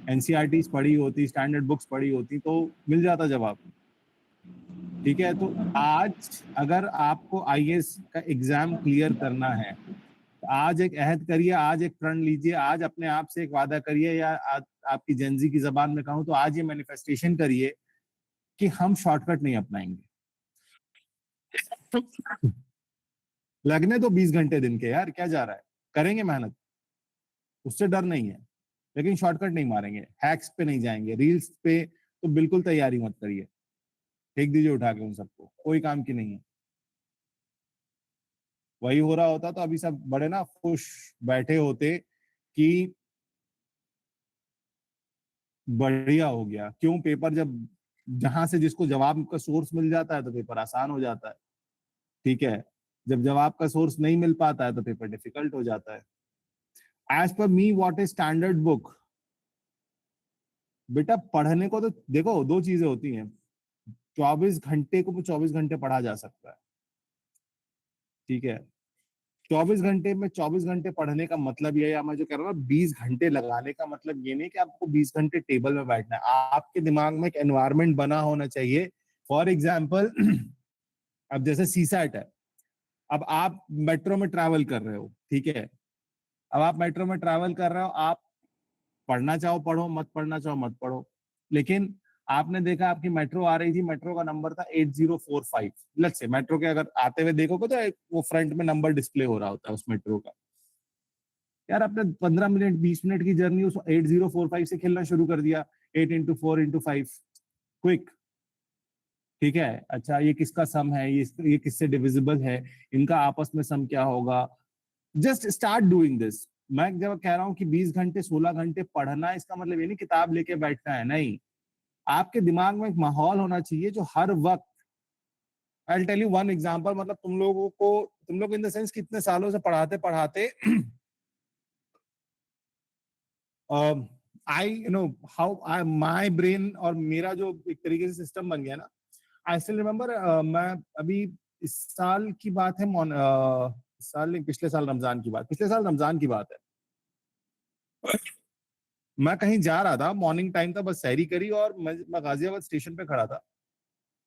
एनसीईआरटीज पढ़ी होती, स्टैंडर्ड बुक्स पढ़ी होती तो मिल जाता जवाब। ठीक है, तो आज अगर आपको आईएएस का एग्जाम क्लियर करना है, तो आज एक अहद करिए, आज एक प्रण लीजिए, आज अपने आप से एक वादा करिए, या आपकी जेनजी की जबान में कहूं तो आज ये मैनिफेस्टेशन करिए कि हम शॉर्टकट नहीं अपनाएंगे। लगने तो 20 घंटे दिन के यार, क्या जा रहा है, करेंगे मेहनत, उससे डर नहीं है, लेकिन शॉर्टकट नहीं मारेंगे, हैक्स पे नहीं जाएंगे, रील्स पे तो बिल्कुल तैयारी मत करिए, फेंक दीजिए उठा के उन सबको, कोई काम की नहीं है। वही हो रहा होता तो अभी सब बड़े ना खुश बैठे होते कि बढ़िया हो गया। क्यों? पेपर जब जहां से जिसको जवाब का सोर्स मिल जाता है तो पेपर आसान हो जाता है। ठीक है, जब जवाब का सोर्स नहीं मिल पाता है तो पेपर डिफिकल्ट हो जाता है। As per me what is standard book? बेटा पढ़ने को तो देखो, दो चीजें होती हैं, 24 घंटे को 24 घंटे पढ़ा जा सकता है। ठीक है, 24 घंटे में 24 घंटे पढ़ने का मतलब ये है, मैं जो कह रहा हूँ ना 20 घंटे लगाने का मतलब ये नहीं कि आपको 20 घंटे टेबल में बैठना है। आपके दिमाग में एक एनवायरनमेंट बना होना चाहिए। फॉर एग्जाम्पल अब जैसे सीसैट है, अब आप मेट्रो में ट्रैवल कर रहे हो, ठीक है, अब आप मेट्रो में ट्रैवल कर रहे हो, आप पढ़ना चाहो पढ़ो, मत पढ़ना चाहो मत पढ़ो, लेकिन आपने देखा आपकी मेट्रो आ रही थी, मेट्रो का नंबर था 8045। लेट्स से मेट्रो के अगर आते हुए देखोगे तो वो फ्रंट में नंबर डिस्प्ले हो रहा होता है उस मेट्रो का। यार आपने 15 मिनट 20 मिनट की जर्नी उस 8045 से खेलना शुरू कर दिया, 8 into 4 into 5 क्विक। ठीक है, अच्छा ये किसका सम है, ये किससे डिविजिबल है, इनका आपस में सम क्या होगा। Just start doing this. मैं जब कह रहा हूँ कि 20 घंटे 16 घंटे पढ़ना, इसका मतलब ये नहीं किताब लेके बैठना है, नहीं। आपके दिमाग में एक माहौल होना चाहिए जो हर वक्त, I'll tell you one example, मतलब तुम लोग इन द सेंस कितने सालों से पढ़ाते पढ़ाते माई ब्रेन और मेरा जो एक तरीके से सिस्टम बन गया ना, आई स्टिल रिमेम्बर, मैं अभी इस साल की बात है, पिछले साल रमजान की बात है, मैं कहीं जा रहा था, मॉर्निंग टाइम था, बस सहरी करी और मैं गाजियाबाद स्टेशन पे खड़ा था,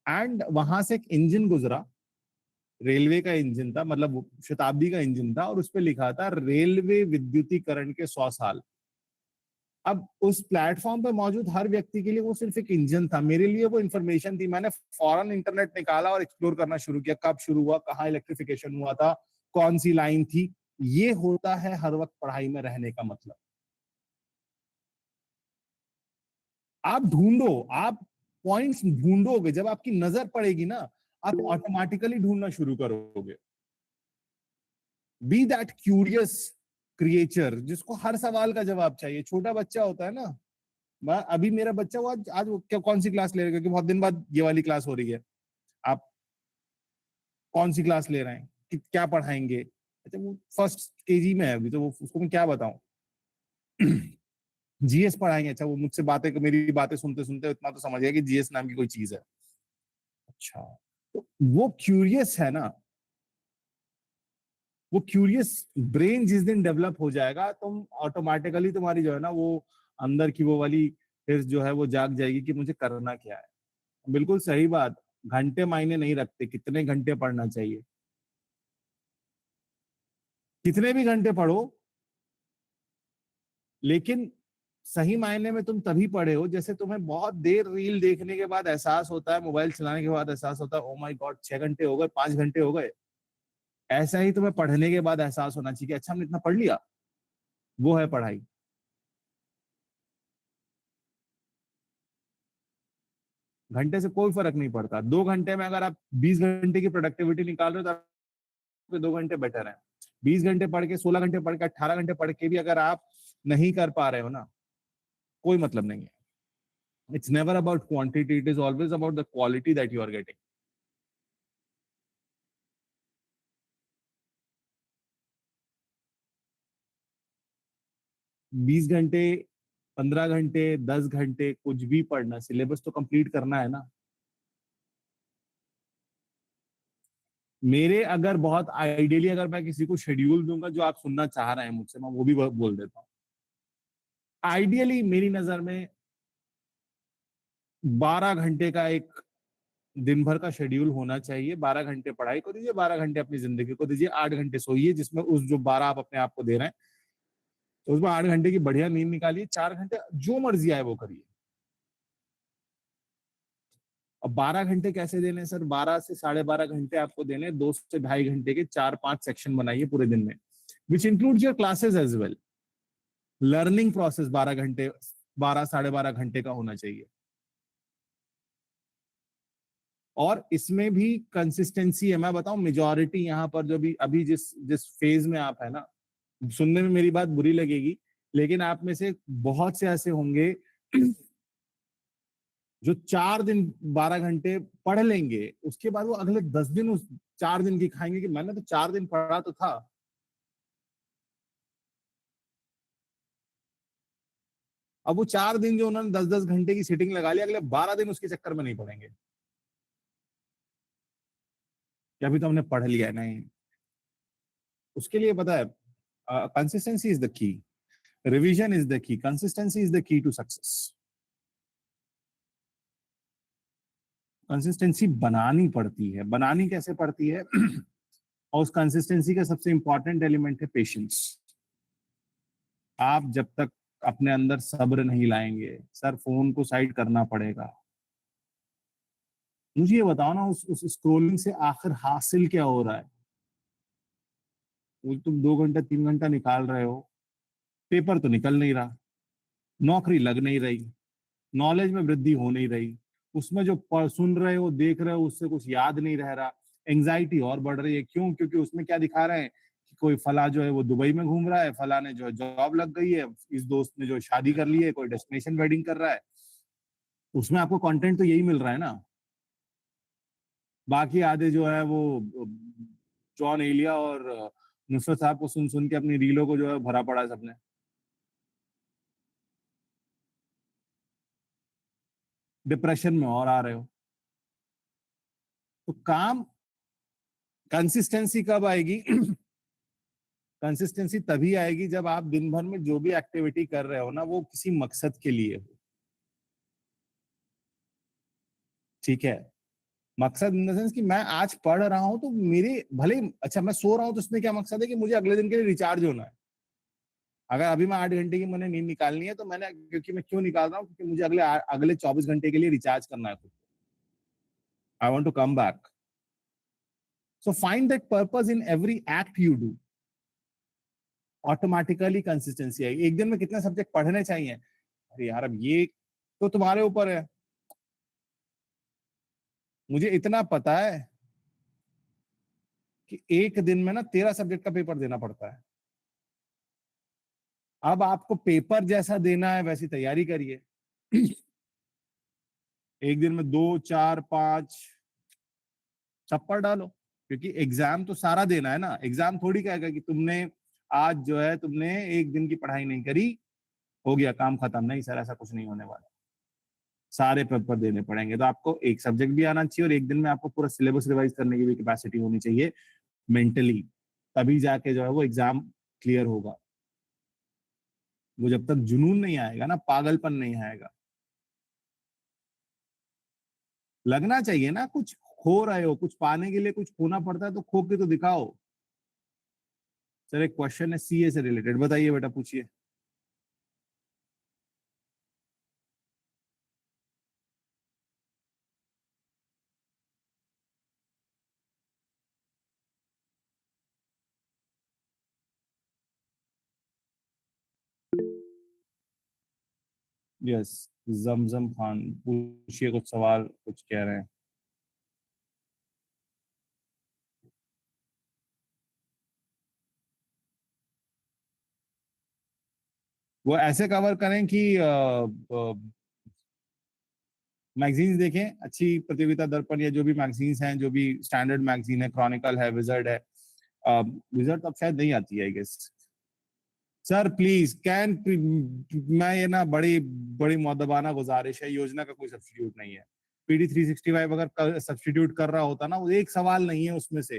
एंड वहां से एक इंजन गुजरा, रेलवे का इंजन था, मतलब शताब्दी का इंजन था, और उस पे लिखा था रेलवे विद्युतीकरण के 100 साल। अब उस प्लेटफॉर्म पे मौजूद हर व्यक्ति के लिए वो सिर्फ एक इंजन था, मेरे लिए वो इन्फॉर्मेशन थी। मैंने फौरन इंटरनेट निकाला और एक्सप्लोर करना शुरू किया, कब शुरू हुआ, कहाँ इलेक्ट्रिफिकेशन हुआ था, कौन सी लाइन थी। ये होता है हर वक्त पढ़ाई में रहने का मतलब। आप ढूंढो, आप पॉइंट्स ढूंढोगे, जब आपकी नजर पड़ेगी ना, आप ऑटोमेटिकली ढूंढना शुरू करोगे। बी दैट क्यूरियस क्रिएचर जिसको हर सवाल का जवाब चाहिए। छोटा बच्चा होता है ना, अभी मेरा बच्चा वो आज क्या कौन सी क्लास ले रहे हैं, क्योंकि बहुत दिन बाद ये वाली क्लास हो रही है, आप कौन सी क्लास ले रहे हैं, क्या पढ़ाएंगे? अच्छा वो फर्स्ट केजी में है अभी, तो वो उसको मैं क्या बताऊं? जीएस पढ़ाएंगे। अच्छा वो मुझसे मेरी बातें सुनते सुनते इतना तो समझ गया कि जीएस नाम की कोई चीज है। अच्छा तो वो क्यूरियस है ना, वो क्यूरियस ब्रेन जिस दिन डेवलप हो जाएगा, तुम ऑटोमेटिकली तुम्हारी जो है ना वो अंदर की वो वाली हिर्स जो है वो जाग जाएगी कि मुझे करना क्या है। बिल्कुल सही बात, घंटे मायने नहीं रखते, कितने घंटे पढ़ना चाहिए, कितने भी घंटे पढ़ो, लेकिन सही मायने में तुम तभी पढ़े हो जैसे तुम्हें बहुत देर रील देखने के बाद एहसास होता है, मोबाइल चलाने के बाद एहसास होता है, ओ माय गॉड 6 घंटे हो गए, 5 घंटे हो गए। ऐसा ही तुम्हें पढ़ने के बाद एहसास होना चाहिए कि अच्छा हमने इतना पढ़ लिया। वो है पढ़ाई। घंटे से कोई फर्क नहीं पड़ता। 2 घंटे में अगर आप 20 घंटे की प्रोडक्टिविटी निकाल रहे हो तो 2 घंटे बेटर है। 20 घंटे पढ़ के, 16 घंटे पढ़ के, 18 घंटे पढ़ के भी अगर आप नहीं कर पा रहे हो ना, कोई मतलब नहीं है। It's never about quantity, it is always about the quality that you are getting. बीस घंटे, 15 घंटे, 10 घंटे कुछ भी पढ़ना, सिलेबस तो कंप्लीट करना है ना। मेरे अगर बहुत आइडियली अगर मैं किसी को शेड्यूल दूंगा जो आप सुनना चाह रहे हैं मुझसे, मैं वो भी बोल देता हूँ। आइडियली मेरी नजर में 12 घंटे का एक दिन भर का शेड्यूल होना चाहिए। 12 घंटे पढ़ाई को दीजिए, 12 घंटे अपनी जिंदगी को दीजिए, 8 घंटे सोइए, जिसमें उस जो 12 आप अपने आप को दे रहे हैं तो उसमें 8 घंटे की बढ़िया नींद निकालिए, 4 घंटे जो मर्जी आए वो करिए। अब 12 घंटे कैसे देने सर? 12 से 12.5 घंटे आपको देने, 2 से 2.5 घंटे के 4-5 सेक्शन बनाइए पूरे दिन में, which includes your classes as well. Learning process 12 घंटे, 12-12.5 घंटे का होना चाहिए। और इसमें भी कंसिस्टेंसी है। मैं बताऊं, मेजॉरिटी यहाँ पर जो भी अभी जिस फेज में आप है ना, सुनने में मेरी बात बुरी लगेगी, लेकिन आप में से बहुत से ऐसे होंगे जो 4 दिन 12 घंटे पढ़ लेंगे, उसके बाद वो अगले 10 दिन उस 4 दिन की खाएंगे कि मैंने तो 4 दिन पढ़ा तो था। अब वो 4 दिन जो उन्होंने 10-10 घंटे की सीटिंग लगा ली, अगले 12 दिन उसके चक्कर में नहीं पढ़ेंगे कि अभी तो हमने पढ़ लिया। नहीं, उसके लिए पता है, consistency is the key, revision is the key, consistency is the key to success. Consistency बनानी पड़ती है। बनानी कैसे पड़ती है? और उस कंसिस्टेंसी का सबसे इंपॉर्टेंट एलिमेंट है पेशेंस। आप जब तक अपने अंदर सब्र नहीं लाएंगे, सर फोन को साइड करना पड़ेगा। मुझे ये बताओ ना, उस स्क्रोलिंग से आखिर हासिल क्या हो रहा है? वो तुम 2 घंटा 3 घंटा निकाल रहे हो, पेपर तो निकल नहीं रहा, नौकरी लग नहीं रही, नॉलेज में वृद्धि हो नहीं रही, उसमें जो सुन रहे हो देख रहे हो उससे कुछ याद नहीं रह रहा, एंजाइटी और बढ़ रही है। क्यों? क्योंकि उसमें क्या दिखा रहे हैं कि कोई फला जो है वो दुबई में घूम रहा है, फला ने जो जॉब लग गई है, इस दोस्त ने जो शादी कर ली है, कोई डेस्टिनेशन वेडिंग कर रहा है। उसमें आपको कंटेंट तो यही मिल रहा है ना। बाकी आधे जो है वो जॉन एलिया और नुसरत साहब को सुन सुन के अपनी रीलों को जो है भरा पड़ा है सबने। डिप्रेशन में और आ रहे हो। तो काम कंसिस्टेंसी कब आएगी? कंसिस्टेंसी तभी आएगी जब आप दिन भर में जो भी एक्टिविटी कर रहे हो ना, वो किसी मकसद के लिए हो। ठीक है, मकसद इन द सेंस कि मैं आज पढ़ रहा हूं तो मेरे भले, अच्छा मैं सो रहा हूं तो उसमें क्या मकसद है कि मुझे अगले दिन के लिए रिचार्ज होना है। अगर अभी मैं 8 घंटे की मैंने नींद निकालनी है तो मैंने, क्योंकि मैं क्यों निकाल रहा हूँ? क्योंकि मुझे अगले 24 घंटे के लिए रिचार्ज करना है। I want to come back. So find that purpose in every act you do. Automatically consistency आएगी। एक दिन में कितने सब्जेक्ट पढ़ने चाहिए? अरे यार, अब ये तो तुम्हारे ऊपर है। मुझे इतना पता है कि एक दिन में ना 13 सब्जेक्ट का पेपर देना पड़ता है। अब आपको पेपर जैसा देना है वैसी तैयारी करिए। एक दिन में 2, 4, 5 सब पढ़ डालो, क्योंकि एग्जाम तो सारा देना है ना। एग्जाम थोड़ी कहेगा कि तुमने आज जो है तुमने एक दिन की पढ़ाई नहीं करी, हो गया काम खत्म। नहीं सर, ऐसा कुछ नहीं होने वाला। सारे पेपर देने पड़ेंगे। तो आपको एक सब्जेक्ट भी आना चाहिए और एक दिन में आपको पूरा सिलेबस रिवाइज करने की भी कैपेसिटी होनी चाहिए मेंटली। तभी जाके जो है वो एग्जाम क्लियर होगा। वो जब तक जुनून नहीं आएगा ना, पागलपन नहीं आएगा। लगना चाहिए ना, कुछ खो रहे हो, कुछ पाने के लिए कुछ खोना पड़ता है तो खो के तो दिखाओ। सर एक क्वेश्चन है सीए से रिलेटेड, बताइए बेटा, पूछिए। यस, जमजम खान पूछिए, कुछ सवाल कुछ कह रहे हैं। वो ऐसे कवर करें कि मैगजीन्स देखें, अच्छी प्रतियोगिता दर्पण या जो भी मैगजीन्स हैं, जो भी स्टैंडर्ड मैगजीन है, क्रॉनिकल है, विजर्ड है। विजर्ड तो अब शायद नहीं आती है आई गेस। सर प्लीज मैं ये ना बड़ी बड़ी मुअद्दबाना गुजारिश है, योजना का कोई सब्स्टिट्यूट नहीं है। PD 365 अगर सब्स्टिट्यूट कर रहा होता ना, वो एक सवाल नहीं है उसमें से,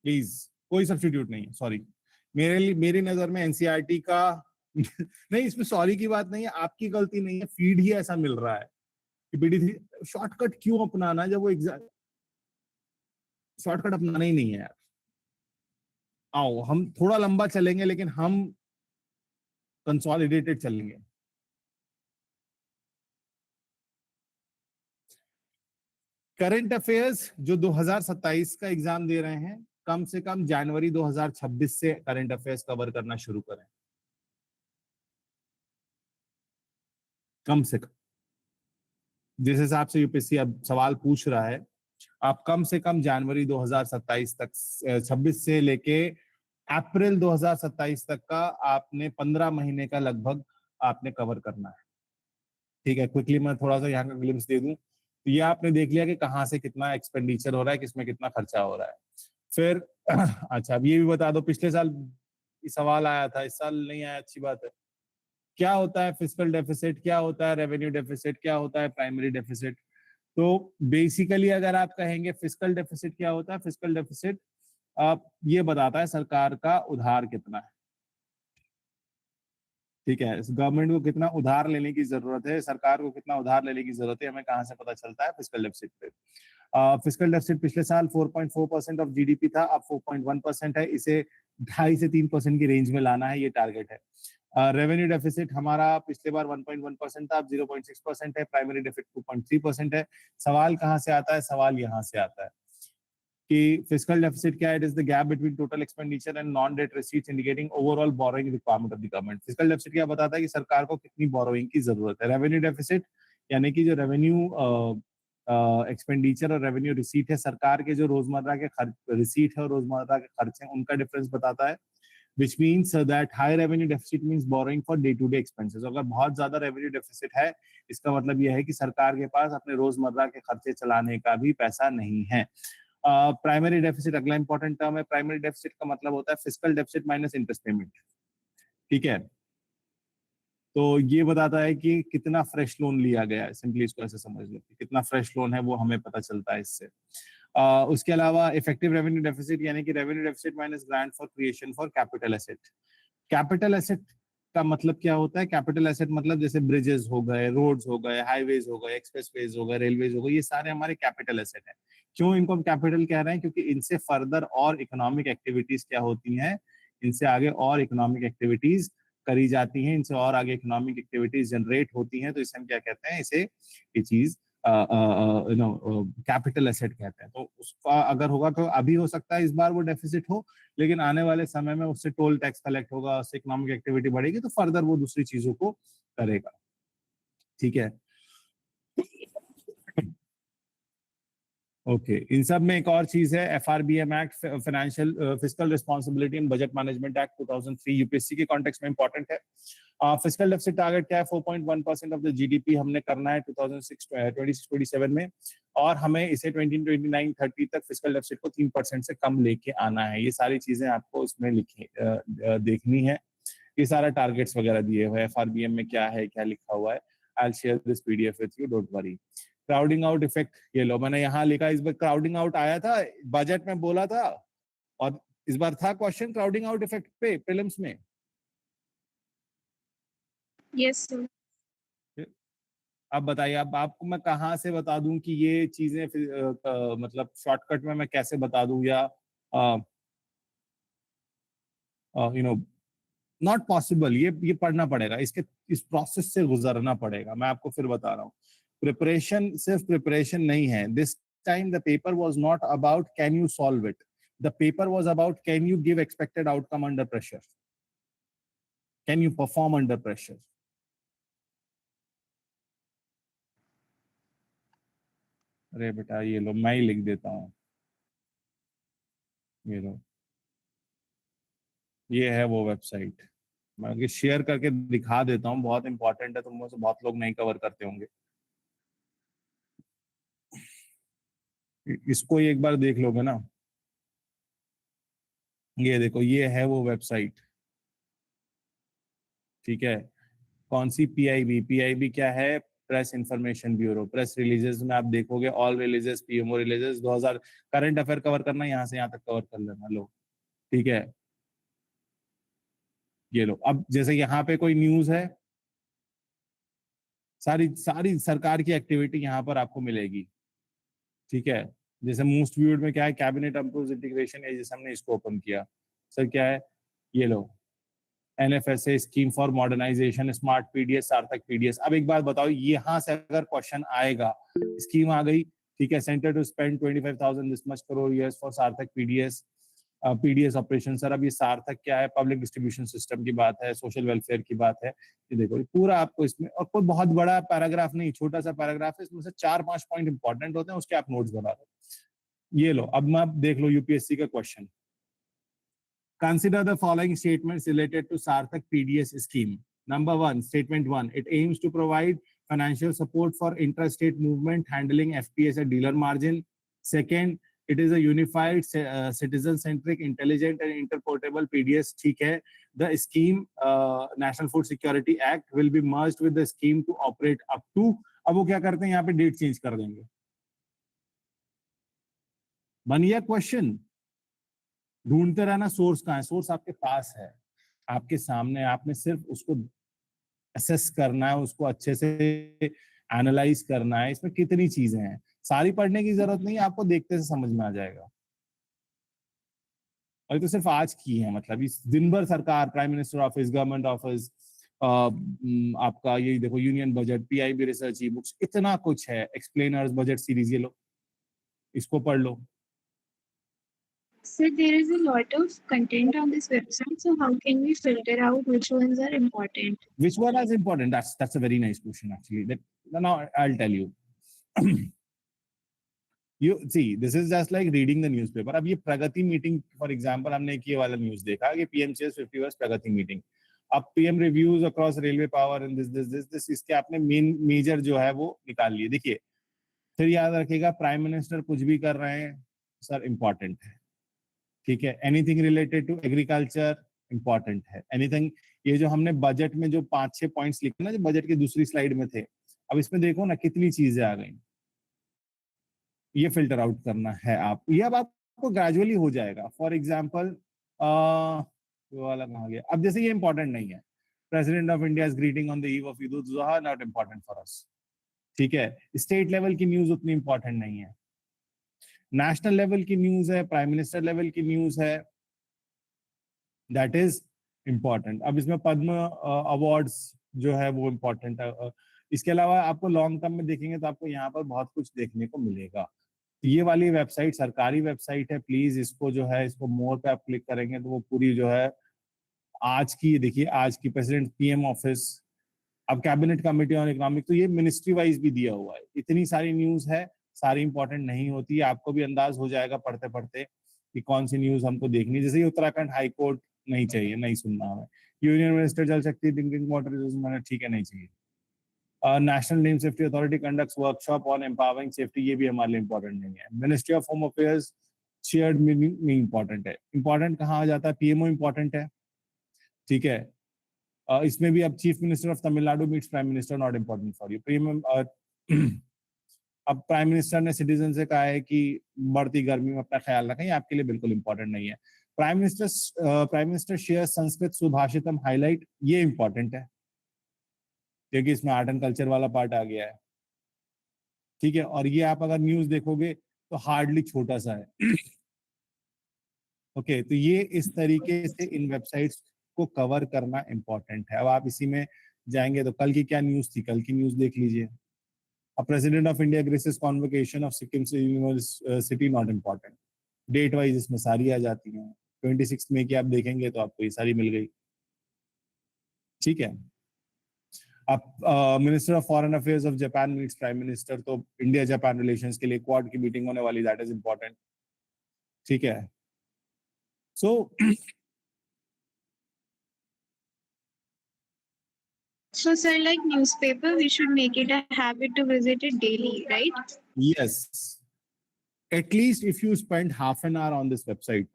प्लीज कोई सब्स्टिट्यूट नहीं है, सॉरी। मेरी नजर में एनसीईआरटी का नहीं, इसमें सॉरी की बात नहीं है, आपकी गलती नहीं है, फीड ही ऐसा मिल रहा है कि PD3 शॉर्टकट क्यों अपनाना जब वो एग्जैक्ट शॉर्टकट अपनाना ही नहीं है यार। आओ हम थोड़ा लंबा चलेंगे, लेकिन हम कंसोलिडेटेड चलेंगे। करंट अफेयर्स जो 2027 का एग्जाम दे रहे हैं, कम से कम जनवरी 2026 से करंट अफेयर्स कवर करना शुरू करें, कम से कम। जिस हिसाब से यूपीएससी अब सवाल पूछ रहा है, आप कम से कम जनवरी 2027 तक 26 से लेके अप्रैल 2027 तक का आपने 15 महीने का लगभग आपने कवर करना है। ठीक है, क्विकली मैं थोड़ा सा यहाँ का ग्लिम्स दे दूं, तो ये आपने देख लिया कि कहाँ से कितना एक्सपेंडिचर हो रहा है, किसमें कितना खर्चा हो रहा है। फिर अच्छा, अब ये भी बता दो, पिछले साल सवाल आया था, इस साल नहीं आया, अच्छी बात है। क्या होता है फिस्कल डेफिसिट, क्या होता है रेवेन्यू डेफिसिट, क्या होता है प्राइमरी डेफिसिट? तो बेसिकली अगर आप कहेंगे फिस्कल डेफिसिट क्या होता है, फिस्कल डेफिसिट आप ये बताता है सरकार का उधार कितना है। ठीक है, गवर्नमेंट को कितना उधार लेने की जरूरत है, सरकार को कितना उधार लेने की जरूरत है, हमें कहाँ से पता चलता है? फिस्कल डेफिसिट पे। फिस्कल डेफिसिट पिछले साल 4.4% ऑफ जीडीपी था, अब 4.1% है। इसे 2.5 से 3% की रेंज में लाना है, ये टारगेट है। रेवेन्यू डेफिसिट हमारा पिछले बार 1.1% था, अब 0.6% है। प्राइमरी डेफिसिट 2.3% है। सवाल कहाँ से आता है? सवाल यहाँ से आता है कि फिस्कल डेफिसिट क्या है? It is the gap between total expenditure and non debt receipts indicating overall borrowing requirement of the government. Fiscal deficit क्या बताता है कि सरकार को कितनी बोरोइंग की जरूरत है। रेवेन्यू डेफिसिट यानी कि जो रेवेन्यू एक्सपेंडिचर और रेवेन्यू रिसीट है, सरकार के जो रोजमर्रा के खर्च रिसीट है और रोजमर्रा के खर्च है, उनका डिफरेंस बताता है। which means that high revenue deficit means borrowing for day to day expenses। अगर बहुत ज्यादा रेवेन्यू डेफिसिट है, इसका मतलब यह है कि सरकार के पास अपने रोजमर्रा के खर्चे चलाने का भी पैसा नहीं है। प्राइमरी डेफिसिट अगला इंपॉर्टेंट टर्म है। प्राइमरी डेफिसिट का मतलब होता है fiscal deficit minus interest payment. ठीक है, तो ये बताता है कि कितना फ्रेश लोन लिया गया है। सिंपली इसको ऐसे समझ लो, कितना फ्रेश लोन है वो हमें पता चलता है इससे। उसके अलावा इफेक्टिव रेवेन्यू डेफिसिट यानी कि revenue deficit minus grant for creation for capital asset. Capital asset का मतलब क्या होता है? कैपिटल एसेट मतलब जैसे ब्रिजेस हो गए, रोड्स हो गए, हाईवेज हो गए, एक्सप्रेसवेज हो गए, रेलवेज हो गए, ये सारे हमारे कैपिटल एसेट है। क्यों इनको हम कैपिटल कह रहे हैं? क्योंकि इनसे फर्दर और इकोनॉमिक एक्टिविटीज क्या होती हैं, इनसे आगे और इकोनॉमिक एक्टिविटीज करी जाती हैं, इनसे और आगे इकोनॉमिक एक्टिविटीज जनरेट होती हैं, तो इसे हम क्या कहते हैं? इसे ये चीज कैपिटल एसेट कहते हैं। तो उसका अगर होगा तो अभी हो सकता है इस बार वो डेफिसिट हो, लेकिन आने वाले समय में उससे टोल टैक्स कलेक्ट होगा, उससे इकोनॉमिक एक्टिविटी बढ़ेगी, तो फर्दर वो दूसरी चीजों को करेगा। ठीक है, ओके। इन सब में एक और चीज है, FRBM act, financial fiscal responsibility and budget management act 2003, UPSC के कॉन्टेक्स्ट में इंपॉर्टेंट है। फिस्कल डेफिसिट टारगेट क्या है? 4.1% ऑफ द जीडीपी हमने करना है 2026-27 में, और हमें इसे 2029-30 तक फिस्कल डेफिसिट को 3% से कम लेके आना है। ये सारी चीजें आपको इसमें देखनी है। ये सारा टारगेट्स वगैरह दिए हुए हैं। FRBM में क्या है, क्या लिखा हुआ है, I will share this PDF with you, don't worry. Crowding out effect, ये लो मैंने यहाँ लिखा, इस बार क्राउडिंग आउट आया था, बजट में बोला था, और इस बार था क्वेश्चन क्राउडिंग आउट इफेक्ट पे प्रीलिम्स में। Yes sir. अब बताइए, अब आपको मैं कहाँ से बता दूं कि ये चीजें मतलब शॉर्टकट में मैं कैसे बता दूं, या नॉट पॉसिबल। ये पढ़ना पड़ेगा, इस प्रोसेस से गुजरना पड़ेगा। मैं आपको फिर बता रहा हूँ, प्रिपरेशन सिर्फ प्रिपरेशन नहीं है। This time the paper was not about can you solve it, the paper was about can you give expected outcome under pressure, can you perform under pressure. अरे बेटा ये लो, मैं ही लिख देता हूँ, ये लो, ये है वो वेबसाइट। मैं शेयर करके दिखा देता हूँ, बहुत इंपॉर्टेंट है, तुम में से बहुत लोग नहीं कवर करते होंगे। इसको एक बार देख लोगे ना, ये देखो, ये है वो वेबसाइट। ठीक है, कौन सी? पीआईबी। पीआईबी क्या है? Press information bureau. Press releases में आप देखोगे all releases, PMO releases 2000 current affair cover करना, यहाँ से यहाँ तक कवर कर लेना। लो ठीक है, ये लो। अब जैसे यहाँ पे कोई न्यूज है, सारी सारी सरकार की एक्टिविटी यहाँ पर आपको मिलेगी। ठीक है, जैसे मोस्ट व्यूड में क्या है? कैबिनेट अप्रूव्स इंटीग्रेशन, जैसे हमने इसको ओपन किया सर, क्या है? ये लो, NFSA scheme for modernisation, smart PDS, Sarthak PDS. अब एक बात बताओ, यहाँ से अगर क्वेश्चन आएगा, स्कीम आ गई, ठीक है, centre to spend 25,000 this much crore years for Sarthak PDS, PDS operation. Sir अब ये सार्थक क्या है? पब्लिक डिस्ट्रीब्यूशन सिस्टम की बात है, सोशल वेलफेयर की बात है। ये देखो पूरा आपको इसमें, और कोई बहुत बड़ा पैराग्राफ नहीं, छोटा सा पैराग्राफ है, इसमें से 4-5 पॉइंट इंपॉर्टेंट होते हैं, उसके आप नोट्स बना दो। ये लो, अब मैं देख लो यूपीएससी का question. Consider the following statements related to Sarthak PDS scheme. Number 1, statement 1, it aims to provide financial support for intrastate movement handling FPS at dealer margin. Second, it is a unified, citizen-centric, intelligent and interportable PDS. ठीक है, the scheme, National Food Security Act, will be merged with the scheme to operate up to. अब वो क्या करते हैं, यहाँ पे date change कर देंगे। बनिया क्वेश्चन, ढूंढते रहना सोर्स कहाँ है। सोर्स आपके पास है, आपके सामने, आपने सिर्फ उसको असेस करना है, उसको अच्छे से एनालाइज करना है। इसमें कितनी चीजें हैं, सारी पढ़ने की जरूरत नहीं है, आपको देखते से समझ में आ जाएगा। और तो सिर्फ आज की है, मतलब इस दिन भर सरकार, prime minister office, government office, आपका ये देखो union budget, PIB research e books, इतना कुछ है, एक्सप्लेनर्स, बजट सीरीज, ये लो, इसको पढ़ लो। So there is a lot of content on this website. So how can we filter out which ones are important? Which one is important? That's a very nice question actually. Now I'll tell you. You see, this is just like reading the newspaper. अब ये प्रगति meeting, for example, हमने एक ये वाला news देखा कि PM chairs 50 verse प्रगति meeting. अब PM reviews across railway power in this, इसके आपने मेजर जो है वो निकाल लिए। देखिए, फिर याद रखिएगा, प्राइम मिनिस्टर कुछ भी कर रहे हैं सर, इंपॉर्टेंट है। ठीक है, anything related to agriculture important है। एनीथिंग, ये जो हमने बजट में जो 5-6 पॉइंट्स लिखे ना, जो बजट की दूसरी स्लाइड में थे, अब इसमें देखो ना कितनी चीजें आ गई। ये फिल्टर आउट करना है आप, ये अब आपको ग्रेजुअली हो जाएगा। फॉर एग्जाम्पल वाला कहाँ गया? अब जैसे ये इंपॉर्टेंट नहीं है, president of India greeting on the eve of Eid ul Zuha, not important for us. ठीक है, स्टेट लेवल की न्यूज उतनी इंपॉर्टेंट नहीं है, नेशनल लेवल की न्यूज है, प्राइम मिनिस्टर लेवल की न्यूज है, दैट इज इंपॉर्टेंट। अब इसमें पद्म अवार्ड्स जो है वो इंपॉर्टेंट है। इसके अलावा आपको लॉन्ग टर्म में देखेंगे तो आपको यहाँ पर बहुत कुछ देखने को मिलेगा। ये वाली वेबसाइट सरकारी वेबसाइट है, प्लीज इसको जो है, इसको मोर पे आप क्लिक करेंगे तो वो पूरी जो है आज की, देखिए आज की प्रेसिडेंट पीएम ऑफिस, अब कैबिनेट कमेटी ऑन इकोनॉमिक, तो ये मिनिस्ट्री वाइज भी दिया हुआ है। इतनी सारी न्यूज है, सारी इंपॉर्टेंट नहीं होती, आपको भी अंदाज हो जाएगा पढ़ते पढ़ते कि कौन सी न्यूज हमको देखनी। जैसे ये उत्तराखंड हाई कोर्ट नहीं चाहिए, नहीं सुनना हमें। यूनियन मिनिस्टर जल शक्ति ड्रिंकिंग वाटर, ठीक है, नहीं चाहिए। National name safety authority conducts workshop on empowering safety, ये भी हमारे लिए इंपॉर्टेंट नहीं है। Ministry of home affairs shared meeting important है। इंपॉर्टेंट कहाँ आ जाता है? पीएमओ इंपॉर्टेंट है। ठीक है, इसमें भी अब chief minister of Tamil Nadu meets prime minister, not important for you. Premium, अब प्राइम मिनिस्टर ने सिटीजन से कहा है कि बढ़ती गर्मी में अपना ख्याल रखें, आपके लिए बिल्कुल इंपॉर्टेंट नहीं है। Prime minister share Sanskrit Subhashitam highlight, ये इंपॉर्टेंट है क्योंकि इसमें आर्ट एंड कल्चर वाला पार्ट आ गया है। ठीक है, और ये आप अगर न्यूज देखोगे तो हार्डली छोटा सा है। ओके, तो ये इस तरीके से इन वेबसाइट्स को कवर करना इंपॉर्टेंट है। अब आप इसी में जाएंगे तो कल की क्या न्यूज थी, कल की न्यूज देख लीजिए। अब president of India graces convocation of Sikkim university, not important. Date wise इसमें सारी आ जाती हैं, 26 मई की आप देखेंगे तो आपको ये सारी मिल गई। ठीक है, अब minister of foreign affairs of Japan meets prime minister, तो इंडिया जापान रिलेशंस के लिए क्वाड की मीटिंग होने वाली, दैट इज इंपॉर्टेंट। ठीक है, सो So sir, like newspaper, we should make it a habit to visit it daily, right? yes, at least if you spend half an hour on this website,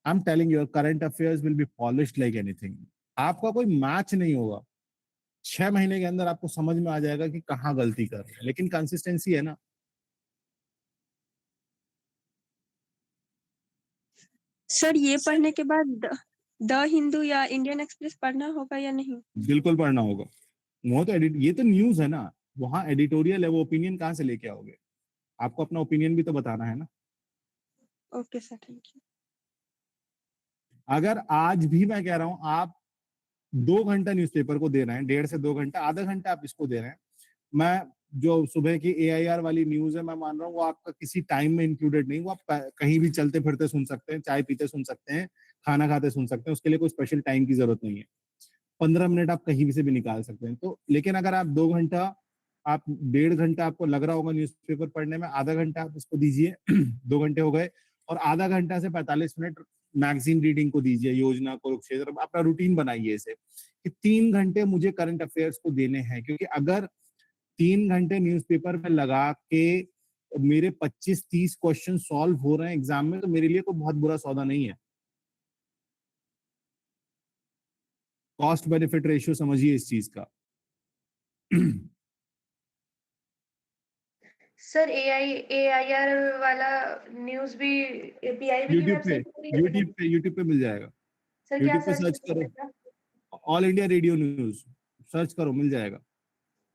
I'm telling you, your current affairs will be polished like anything. आपका कोई match नहीं होगा, 6 महीने के अंदर आपको समझ में आ जाएगा कि कहाँ गलती कर रहे हैं, लेकिन कंसिस्टेंसी है ना। सर ये पढ़ने के बाद द हिंदू या इंडियन एक्सप्रेस पढ़ना होगा या नहीं? बिल्कुल पढ़ना होगा। वो तो ये तो न्यूज है ना, वहाँ एडिटोरियल है, वो ओपिनियन कहाँ से लेके आओगे? आपको अपना ओपिनियन भी तो बताना है ना। Okay sir, thank you. अगर आज भी मैं कह रहा हूँ आप 2 घंटा न्यूज़पेपर को दे रहे हैं, 1.5 से 2 घंटा, आधा घंटा आप इसको दे रहे हैं, मैं जो सुबह की AIR वाली न्यूज है मैं मान रहा हूँ वो आपका किसी टाइम में इंक्लूडेड नहीं, वो आप कहीं भी चलते फिरते सुन सकते हैं, चाय पीते सुन सकते हैं, खाना खाते सुन सकते हैं, उसके लिए कोई स्पेशल टाइम की जरूरत नहीं है। 15 मिनट आप कहीं भी से भी निकाल सकते हैं। तो लेकिन अगर आप 2 घंटा, आप 1.5 घंटा आपको लग रहा होगा न्यूज़पेपर पढ़ने में, आधा घंटा आप इसको दीजिए 2 घंटे हो गए, और आधा घंटा से 45 मिनट मैगजीन रीडिंग को दीजिए, योजना, कुरुक्षेत्र, अपना रूटीन बनाइए इसे कि 3 घंटे मुझे करंट अफेयर्स को देने हैं। क्योंकि अगर 3 घंटे न्यूज़पेपर में लगा के मेरे 25-30 क्वेश्चन सॉल्व हो रहे हैं एग्जाम में, तो मेरे लिए कोई बहुत बुरा सौदा नहीं है। कॉस्ट बेनिफिट रेशियो समझिए इस चीज का। सर AIR वाला न्यूज भी PIB की वेबसाइट पर यूट्यूब पे मिल जाएगा। सर क्या यूट्यूब पे सर्च करो, all India radio news search करो, मिल जाएगा।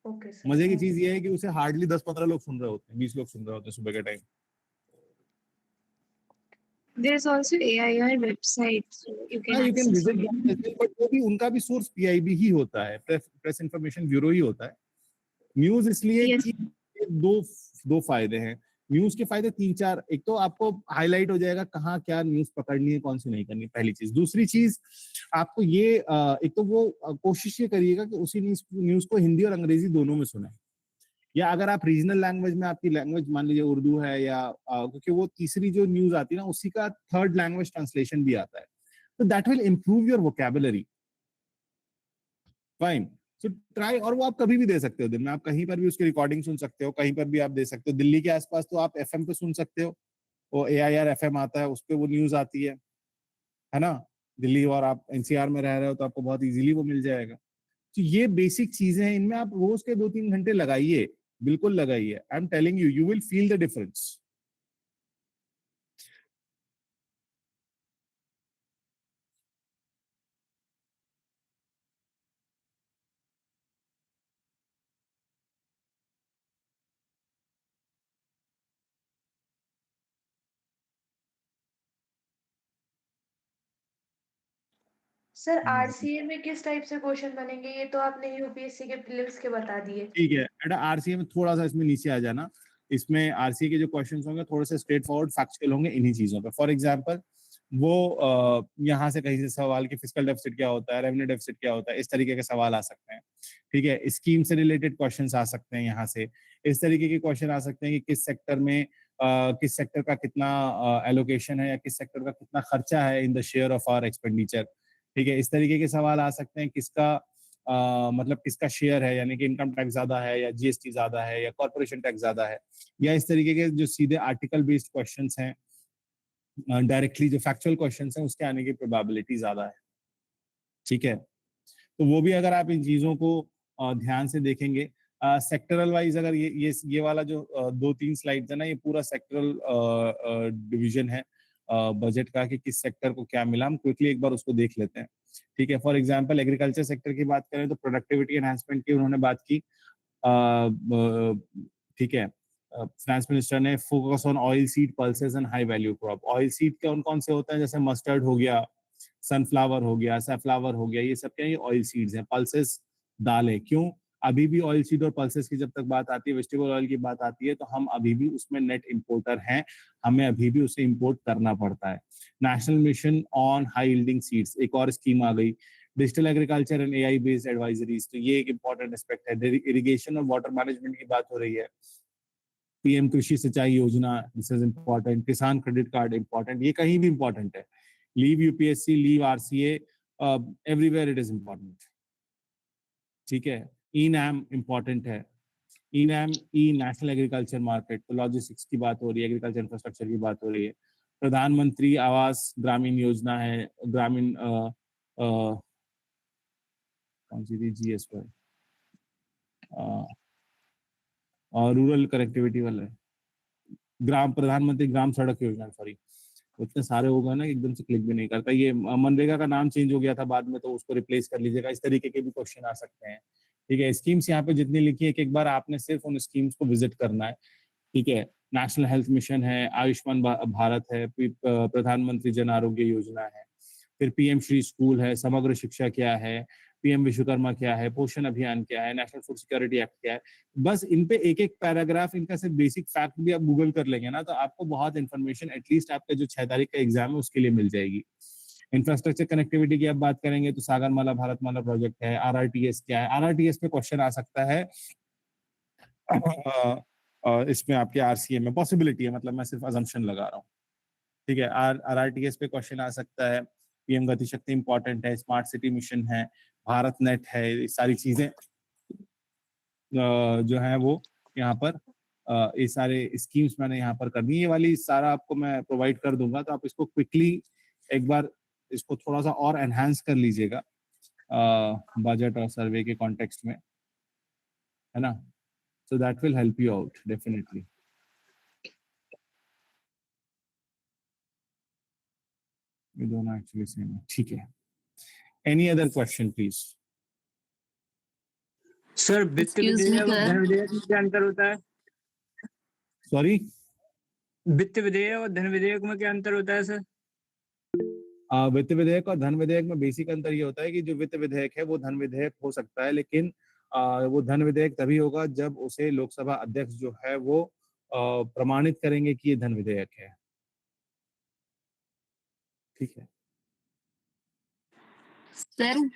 Okay sir. मजे की चीज ये है कि उसे हार्डली 10-15 लोग सुन रहे होते हैं, 20 लोग सुन रहे होते हैं सुबह के time. There's also AIR website, so you can you can access visit it. them as well, but वो भी उनका भी सोर्स PIB ही होता है, प्रेस इंफॉर्मेशन ब्यूरो ही होता है। न्यूज इसलिए Yes. कि दो फायदे हैं न्यूज के, फायदे 3-4। एक तो आपको हाईलाइट हो जाएगा कहाँ क्या न्यूज पकड़नी है, कौन सी नहीं करनी, पहली चीज। दूसरी चीज आपको ये एक तो वो कोशिश ये करिएगा कि उसी न्यूज को हिंदी और अंग्रेजी दोनों में सुने, या अगर आप रीजनल लैंग्वेज में, आपकी लैंग्वेज मान लीजिए उर्दू है, या क्योंकि वो तीसरी जो न्यूज आती है ना उसी का 3rd लैंग्वेज ट्रांसलेशन भी आता है, तो that will improve your vocabulary. Fine, so try. और वो आप कभी भी दे सकते हो दिन में, आप कहीं पर भी उसकी रिकॉर्डिंग सुन सकते हो, कहीं पर भी आप दे सकते हो। दिल्ली के आसपास तो आप FM पे सुन सकते हो, वो AIR FM आता है, उस पर वो न्यूज आती है ना। दिल्ली और आप NCR में रह रहे हो तो आपको बहुत इजीली वो मिल जाएगा। तो ये बेसिक चीजें हैं, इनमें आप रोज के 2-3 घंटे लगाइए, बिल्कुल लगाइए। आई am telling you, you will feel the difference. Sir RCA में किस टाइप से क्वेश्चन बनेंगे, ये तो आपने UPSC के प्रीलिम्स के बता दिए। ठीक है बेटा, RCA में थोड़ा सा इसमें नीचे आ जाना। इसमें RCA के जो क्वेश्चंस होंगे थोड़े से स्ट्रेट फॉरवर्ड फैक्चुअल होंगे इन्हीं चीजों पे। फॉर एग्जांपल वो यहाँ से कहीं से सवाल कि फिस्कल डेफिसिट क्या होता है, रेवेन्यू डेफिसिट क्या होता है, इस तरीके के सवाल आ सकते हैं। ठीक है, स्कीम से रिलेटेड क्वेश्चंस आ सकते हैं यहाँ से। इस तरीके के क्वेश्चन आ सकते हैं कि किस सेक्टर में किस सेक्टर का कितना एलोकेशन है, या किस सेक्टर का कितना खर्चा है in the share of our expenditure. ठीक है, इस तरीके के सवाल आ सकते हैं, किसका मतलब किसका शेयर है, यानी कि इनकम टैक्स ज्यादा है या GST ज्यादा है या कॉर्पोरेशन टैक्स ज्यादा है। या इस तरीके के जो सीधे आर्टिकल बेस्ड क्वेश्चंस हैं, डायरेक्टली जो फैक्चुअल क्वेश्चंस हैं, उसके आने की प्रोबेबिलिटी ज्यादा है। ठीक है, तो वो भी अगर आप इन चीजों को ध्यान से देखेंगे, सेक्टरल वाइज अगर ये वाला जो 2-3 स्लाइड्स है ना, ये पूरा सेक्टरल डिवीजन है बजट का कि किस सेक्टर को क्या मिला। हम क्विकली एक बार उसको देख लेते हैं। ठीक है, फॉर एग्जांपल एग्रीकल्चर सेक्टर की बात करें तो प्रोडक्टिविटी एनहांसमेंट की उन्होंने बात की। ठीक है, फाइनेंस मिनिस्टर ने focus on oil seed pulses and high value crop. Oil seed कौन कौन से होते हैं, जैसे मस्टर्ड हो गया, सनफ्लावर हो गया, सैफ्लावर हो गया, ये सब क्या, ये ऑयल सीड्स हैं। पल्सेस दालें, क्यों, अभी भी ऑयल सीड और पल्सेस की जब तक बात आती है, वेजिटेबल ऑयल की बात आती है, तो हम अभी भी उसमें नेट इंपोर्टर हैं, हमें अभी भी उसे इंपोर्ट करना पड़ता है। National mission on high yielding seeds, एक और स्कीम आ गई। Digital agriculture and AI based advisories, तो ये एक इंपॉर्टेंट एस्पेक्ट है। इरिगेशन और वाटर मैनेजमेंट की बात हो रही है। PM कृषि सिंचाई योजना, दिस इज इम्पोर्टेंट। किसान क्रेडिट कार्ड इम्पोर्टेंट, ये कहीं भी इम्पोर्टेंट है। Leave UPSC, leave RCA, everywhere it is important. ठीक है, ENAM इम्पोर्टेंट है। ENAM नेशनल एग्रीकल्चर मार्केट, तो लॉजिस्टिक्स की बात हो रही है, एग्रीकल्चर इंफ्रास्ट्रक्चर की बात हो रही है। प्रधानमंत्री आवास ग्रामीण योजना है, ग्रामीण कौन सी थी, GSY, और रूरल कनेक्टिविटी वाला है, प्रधानमंत्री ग्राम सड़क योजना, सॉरी, उतने सारे हो गए ना एकदम से क्लिक भी नहीं करता। ये मनरेगा का नाम चेंज हो गया था बाद में, तो उसको रिप्लेस कर लीजिएगा। इस तरीके के भी क्वेश्चन आ सकते हैं, ठीक है। स्कीम्स यहाँ पे जितनी लिखी है, एक बार आपने सिर्फ उन स्कीम्स को विजिट करना है, ठीक है। नेशनल हेल्थ मिशन है, आयुष्मान भारत है, प्रधानमंत्री जन आरोग्य योजना है, फिर पीएम श्री स्कूल है, समग्र शिक्षा क्या है, पीएम विश्वकर्मा क्या है, पोषण अभियान क्या है, नेशनल फूड सिक्योरिटी एक्ट क्या है। बस इन पे एक एक पैराग्राफ, इनका सिर्फ बेसिक फैक्ट भी आप गूगल कर लेंगे ना, तो आपको बहुत इंफॉर्मेशन एटलीस्ट आपका जो 6 तारीख का एग्जाम है उसके लिए मिल जाएगी। इंफ्रास्ट्रक्चर कनेक्टिविटी की आप बात करेंगे तो सागरमाला भारतमाला प्रोजेक्ट है, आरआरटीएस क्या है, आरआरटीएस पे क्वेश्चन आ सकता है। इसमें आपके आरसीए में पॉसिबिलिटी है, मतलब मैं सिर्फ अजम्पशन लगा रहा हूँ, ठीक है। आरआरटीएस पे क्वेश्चन आ सकता है, पीएम गति शक्ति इंपॉर्टेंट है, स्मार्ट सिटी मिशन है, भारत नेट है, ये सारी चीजें जो है वो यहाँ पर ये सारे स्कीम्स मैंने यहाँ पर कर दी। ये वाली सारा आपको मैं प्रोवाइड कर दूंगा, तो आप इसको क्विकली एक बार इसको थोड़ा सा और एनहांस कर लीजिएगा बजट और सर्वे के कॉन्टेक्स्ट में, है ना। So that will help you out definitely. ये दोनों actually same है, ठीक है। Any other question please? Sir वित्त विधेयक और धन विधेयक में क्या अंतर होता है? Sorry? वित्त विधेयक और धन विधेयक में क्या अंतर होता है सर? वित्त विधेयक और धन विधेयक में बेसिक अंतर ये होता है कि जो वित्त विधेयक है वो धन विधेयक हो सकता है, लेकिन वो धन विधेयक तभी होगा जब उसे लोकसभा अध्यक्ष जो है वो प्रमाणित करेंगे कि ये धन विधेयक है, ठीक है। Sir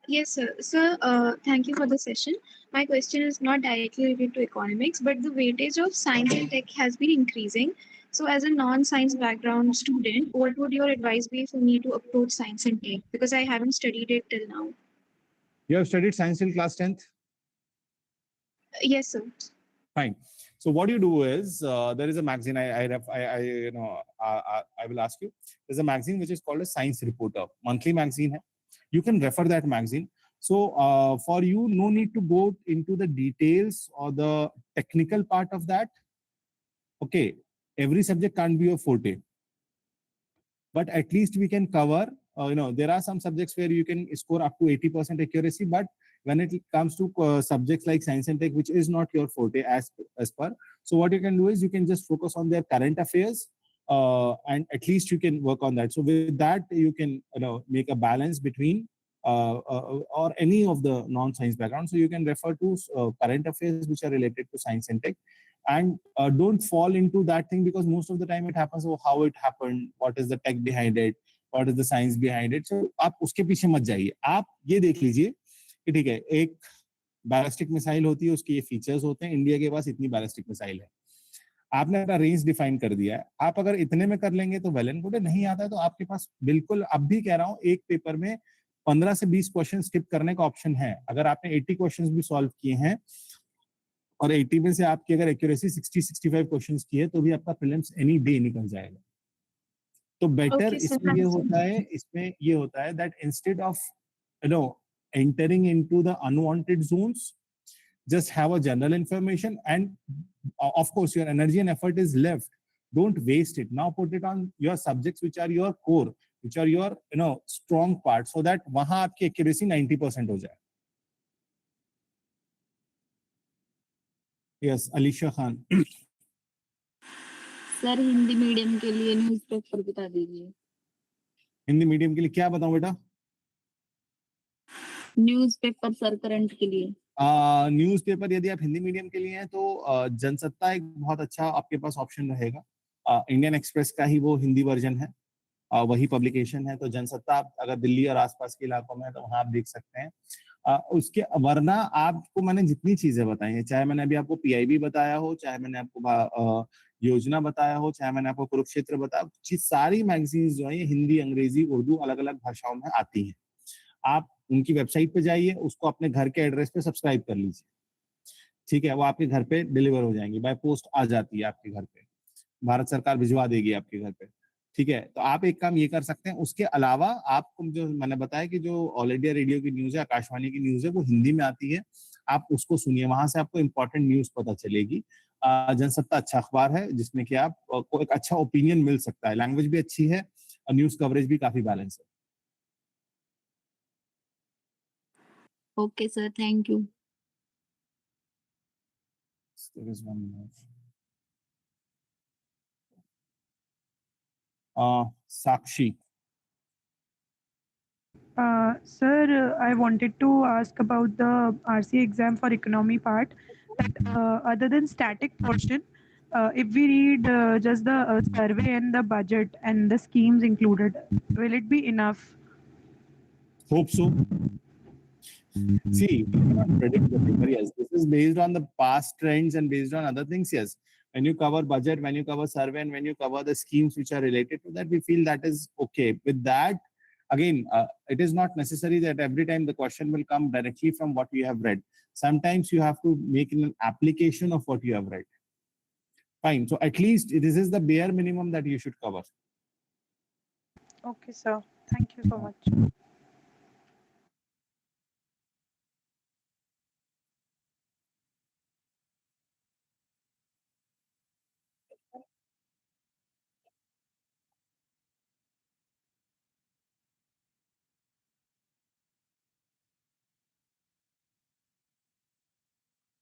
Yes, sir. Sir, thank you for the session. My question is not directly related to economics, but the weightage of science and tech has been increasing. So, as a non-science background student, what would your advice be for me to approach science and tech? Because I haven't studied it till now. You have studied science till class 10th? Yes, sir. Fine. So what you do is there is a magazine. I will ask you. There's a magazine which is called a Science Reporter, monthly magazine hai. You can refer that magazine. So for you, no need to go into the details or the technical part of that. Okay, every subject can't be your forte, but at least we can cover. There are some subjects where you can score up to 80% accuracy, but when it comes to subjects like science and tech, which is not your forte as per, so what you can do is you can just focus on their current affairs, and at least you can work on that. So with that, you can make a balance between or any of the non-science background. So you can refer to current affairs which are related to science and tech, and don't fall into that thing, because most of the time it happens, oh, how it happened, what is the tech behind it, what is the science behind it. So आप उसके पीछे मत जाइए, आप ये देख लीजिए कि ठीक है, एक बैलिस्टिक मिसाइल होती है, उसके ये फीचर्स होते हैं, इंडिया के पास इतनी बैलिस्टिक मिसाइल है, आपने अपना रेंज डिफाइन कर दिया है, आप अगर इतने में कर लेंगे तो वेल एंड गुड है, नहीं आता है तो आपके पास बिल्कुल, अब भी कह रहा हूँ, एक पेपर में 15 से 20 क्वेश्चन स्किप करने का ऑप्शन है। अगर आपने 80 क्वेश्चंस भी सॉल्व किए हैं और 80 में से आपकी अगर एक्यूरेसी 60-65 क्वेश्चंस की है, तो भी आपका प्रीलिम्स एनी डे निकल जाएगा। तो बेटर इसमें ये होता है that instead of entering into the unwanted zones, just have a general information, and of course your energy and effort is left, don't waste it. Now put it on your subjects which are your core, which are your strong part, so that wahan aapki accuracy 90% ho jaye. Yes, Alisha Khan. Sir Hindi medium के लिए newspaper बता दीजिए। Hindi medium के लिए क्या बताऊं बेटा? Newspaper sir current के लिए। न्यूज़पेपर यदि आप हिंदी मीडियम के लिए हैं तो जनसत्ता एक बहुत अच्छा आपके पास ऑप्शन रहेगा। इंडियन एक्सप्रेस का ही वो हिंदी वर्जन है, वही पब्लिकेशन है। तो जनसत्ता आप अगर दिल्ली और आसपास के इलाकों में है तो वहाँ आप देख सकते हैं। उसके वरना आपको मैंने जितनी चीजें बताई हैं, चाहे मैंने अभी आपको पीआईबी बताया हो, चाहे मैंने आपको योजना बताया हो, चाहे मैंने आपको कुरुक्षेत्र बताया, सारी मैगजीन्स जो है ये हिंदी, अंग्रेजी, उर्दू अलग अलग भाषाओं में आती हैं। आप उनकी वेबसाइट पे जाइए, उसको अपने घर के एड्रेस पे सब्सक्राइब कर लीजिए, ठीक है, वो आपके घर पे डिलीवर हो जाएंगे, बाय पोस्ट आ जाती है आपके घर पे, भारत सरकार भिजवा देगी आपके घर पे, ठीक है, तो आप एक काम ये कर सकते हैं। उसके अलावा आपको जो मैंने बताया कि जो ऑल इंडिया रेडियो की न्यूज है, आकाशवाणी की न्यूज है, वो हिंदी में आती है, आप उसको सुनिए, वहां से आपको इंपॉर्टेंट न्यूज पता चलेगी। जनसत्ता अच्छा अखबार है जिसमें कि आप को एक अच्छा ओपिनियन मिल सकता है, लैंग्वेज भी अच्छी है और न्यूज कवरेज भी काफी बैलेंस है। Okay sir, thank you. There is one more. Sakshi. Sir, I wanted to ask about the RCA exam for economy part. That other than static portion, if we read just the survey and the budget and the schemes included, will it be enough? Hope so. See, we cannot predict the paper. Yes, this is based on the past trends and based on other things. Yes, when you cover budget, when you cover survey, and when you cover the schemes which are related to that, we feel that is okay. With that, again, it is not necessary that every time the question will come directly from what you have read. Sometimes you have to make an application of what you have read. Fine. So at least this is the bare minimum that you should cover. Okay, sir. Thank you so much.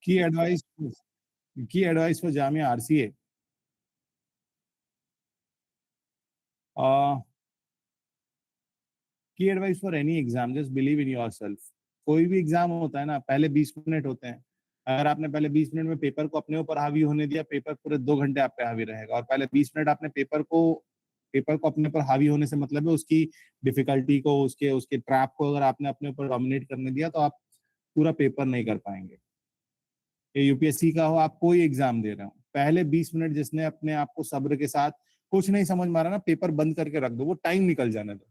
Key advice for Jamia RCA. Key advice for any exam, just believe in yourself. कोई भी exam होता है ना, पहले 20 minute होते हैं। अगर आपने पहले 20 मिनट में पेपर को अपने ऊपर हावी होने दिया, पेपर पूरे 2 घंटे आप पे हावी रहेगा। और पहले 20 मिनट आपने पेपर को अपने ऊपर हावी होने से मतलब है उसकी डिफिकल्टी को, उसके ट्रैप को अगर आपने अपने ऊपर डोमिनेट करने दिया तो आप पूरा पेपर नहीं कर पाएंगे। ये यूपीएससी का हो, आप कोई एग्जाम दे रहे हो, पहले 20 मिनट जिसने अपने आप को सब्र के साथ कुछ नहीं समझ मारा ना, पेपर बंद करके रख दो, वो टाइम निकल जाने दो।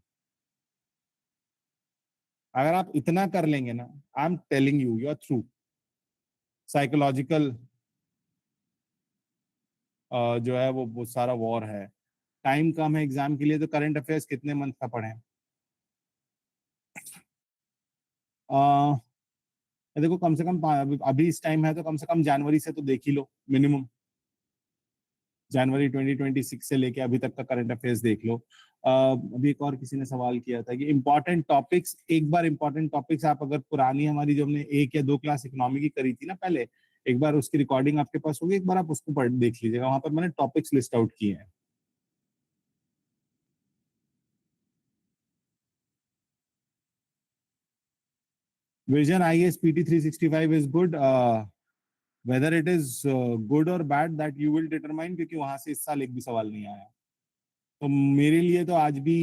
अगर आप इतना कर लेंगे ना, I am telling you are through. Psychological जो है वो सारा वॉर है। टाइम कम है एग्जाम के लिए, तो करंट अफेयर्स कितने मंथ का पढ़ें? देखो, कम से कम अभी इस टाइम है तो कम से कम जनवरी से तो देख ही लो, मिनिमम जनवरी 2026 से लेके अभी तक का करंट अफेयर्स देख लो। अभी एक और किसी ने सवाल किया था कि इंपॉर्टेंट टॉपिक्स, एक बार इंपॉर्टेंट टॉपिक्स आप अगर पुरानी हमारी जो हमने 1 या 2 क्लास इकोनॉमी की करी थी ना पहले, एक बार उसकी रिकॉर्डिंग आपके पास होगी, एक बार आप उसको पढ़ देख लीजिएगा, वहां पर मैंने टॉपिक्स लिस्ट आउट किए हैं। Vision IAS PT 365 is good. Whether it is good or bad, that you will determine, क्योंकि वहां से इस साल एक भी सवाल नहीं आया। तो मेरे लिए तो आज भी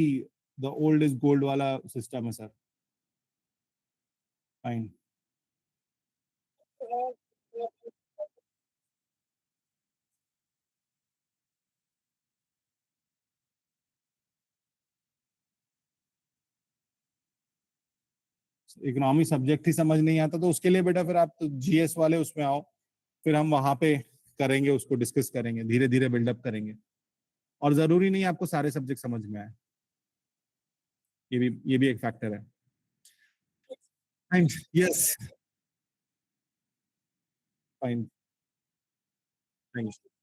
द ओल्ड इज गोल्ड वाला सिस्टम है सर। फाइन। इकोनॉमी सब्जेक्ट ही समझ नहीं आता तो उसके लिए बेटा फिर आप तो जीएस वाले उसमें आओ, फिर हम वहां पे करेंगे, उसको डिस्कस करेंगे, धीरे धीरे बिल्डअप करेंगे। और जरूरी नहीं आपको सारे सब्जेक्ट समझ में आए, ये भी एक फैक्टर है। Yes, fine, thank you.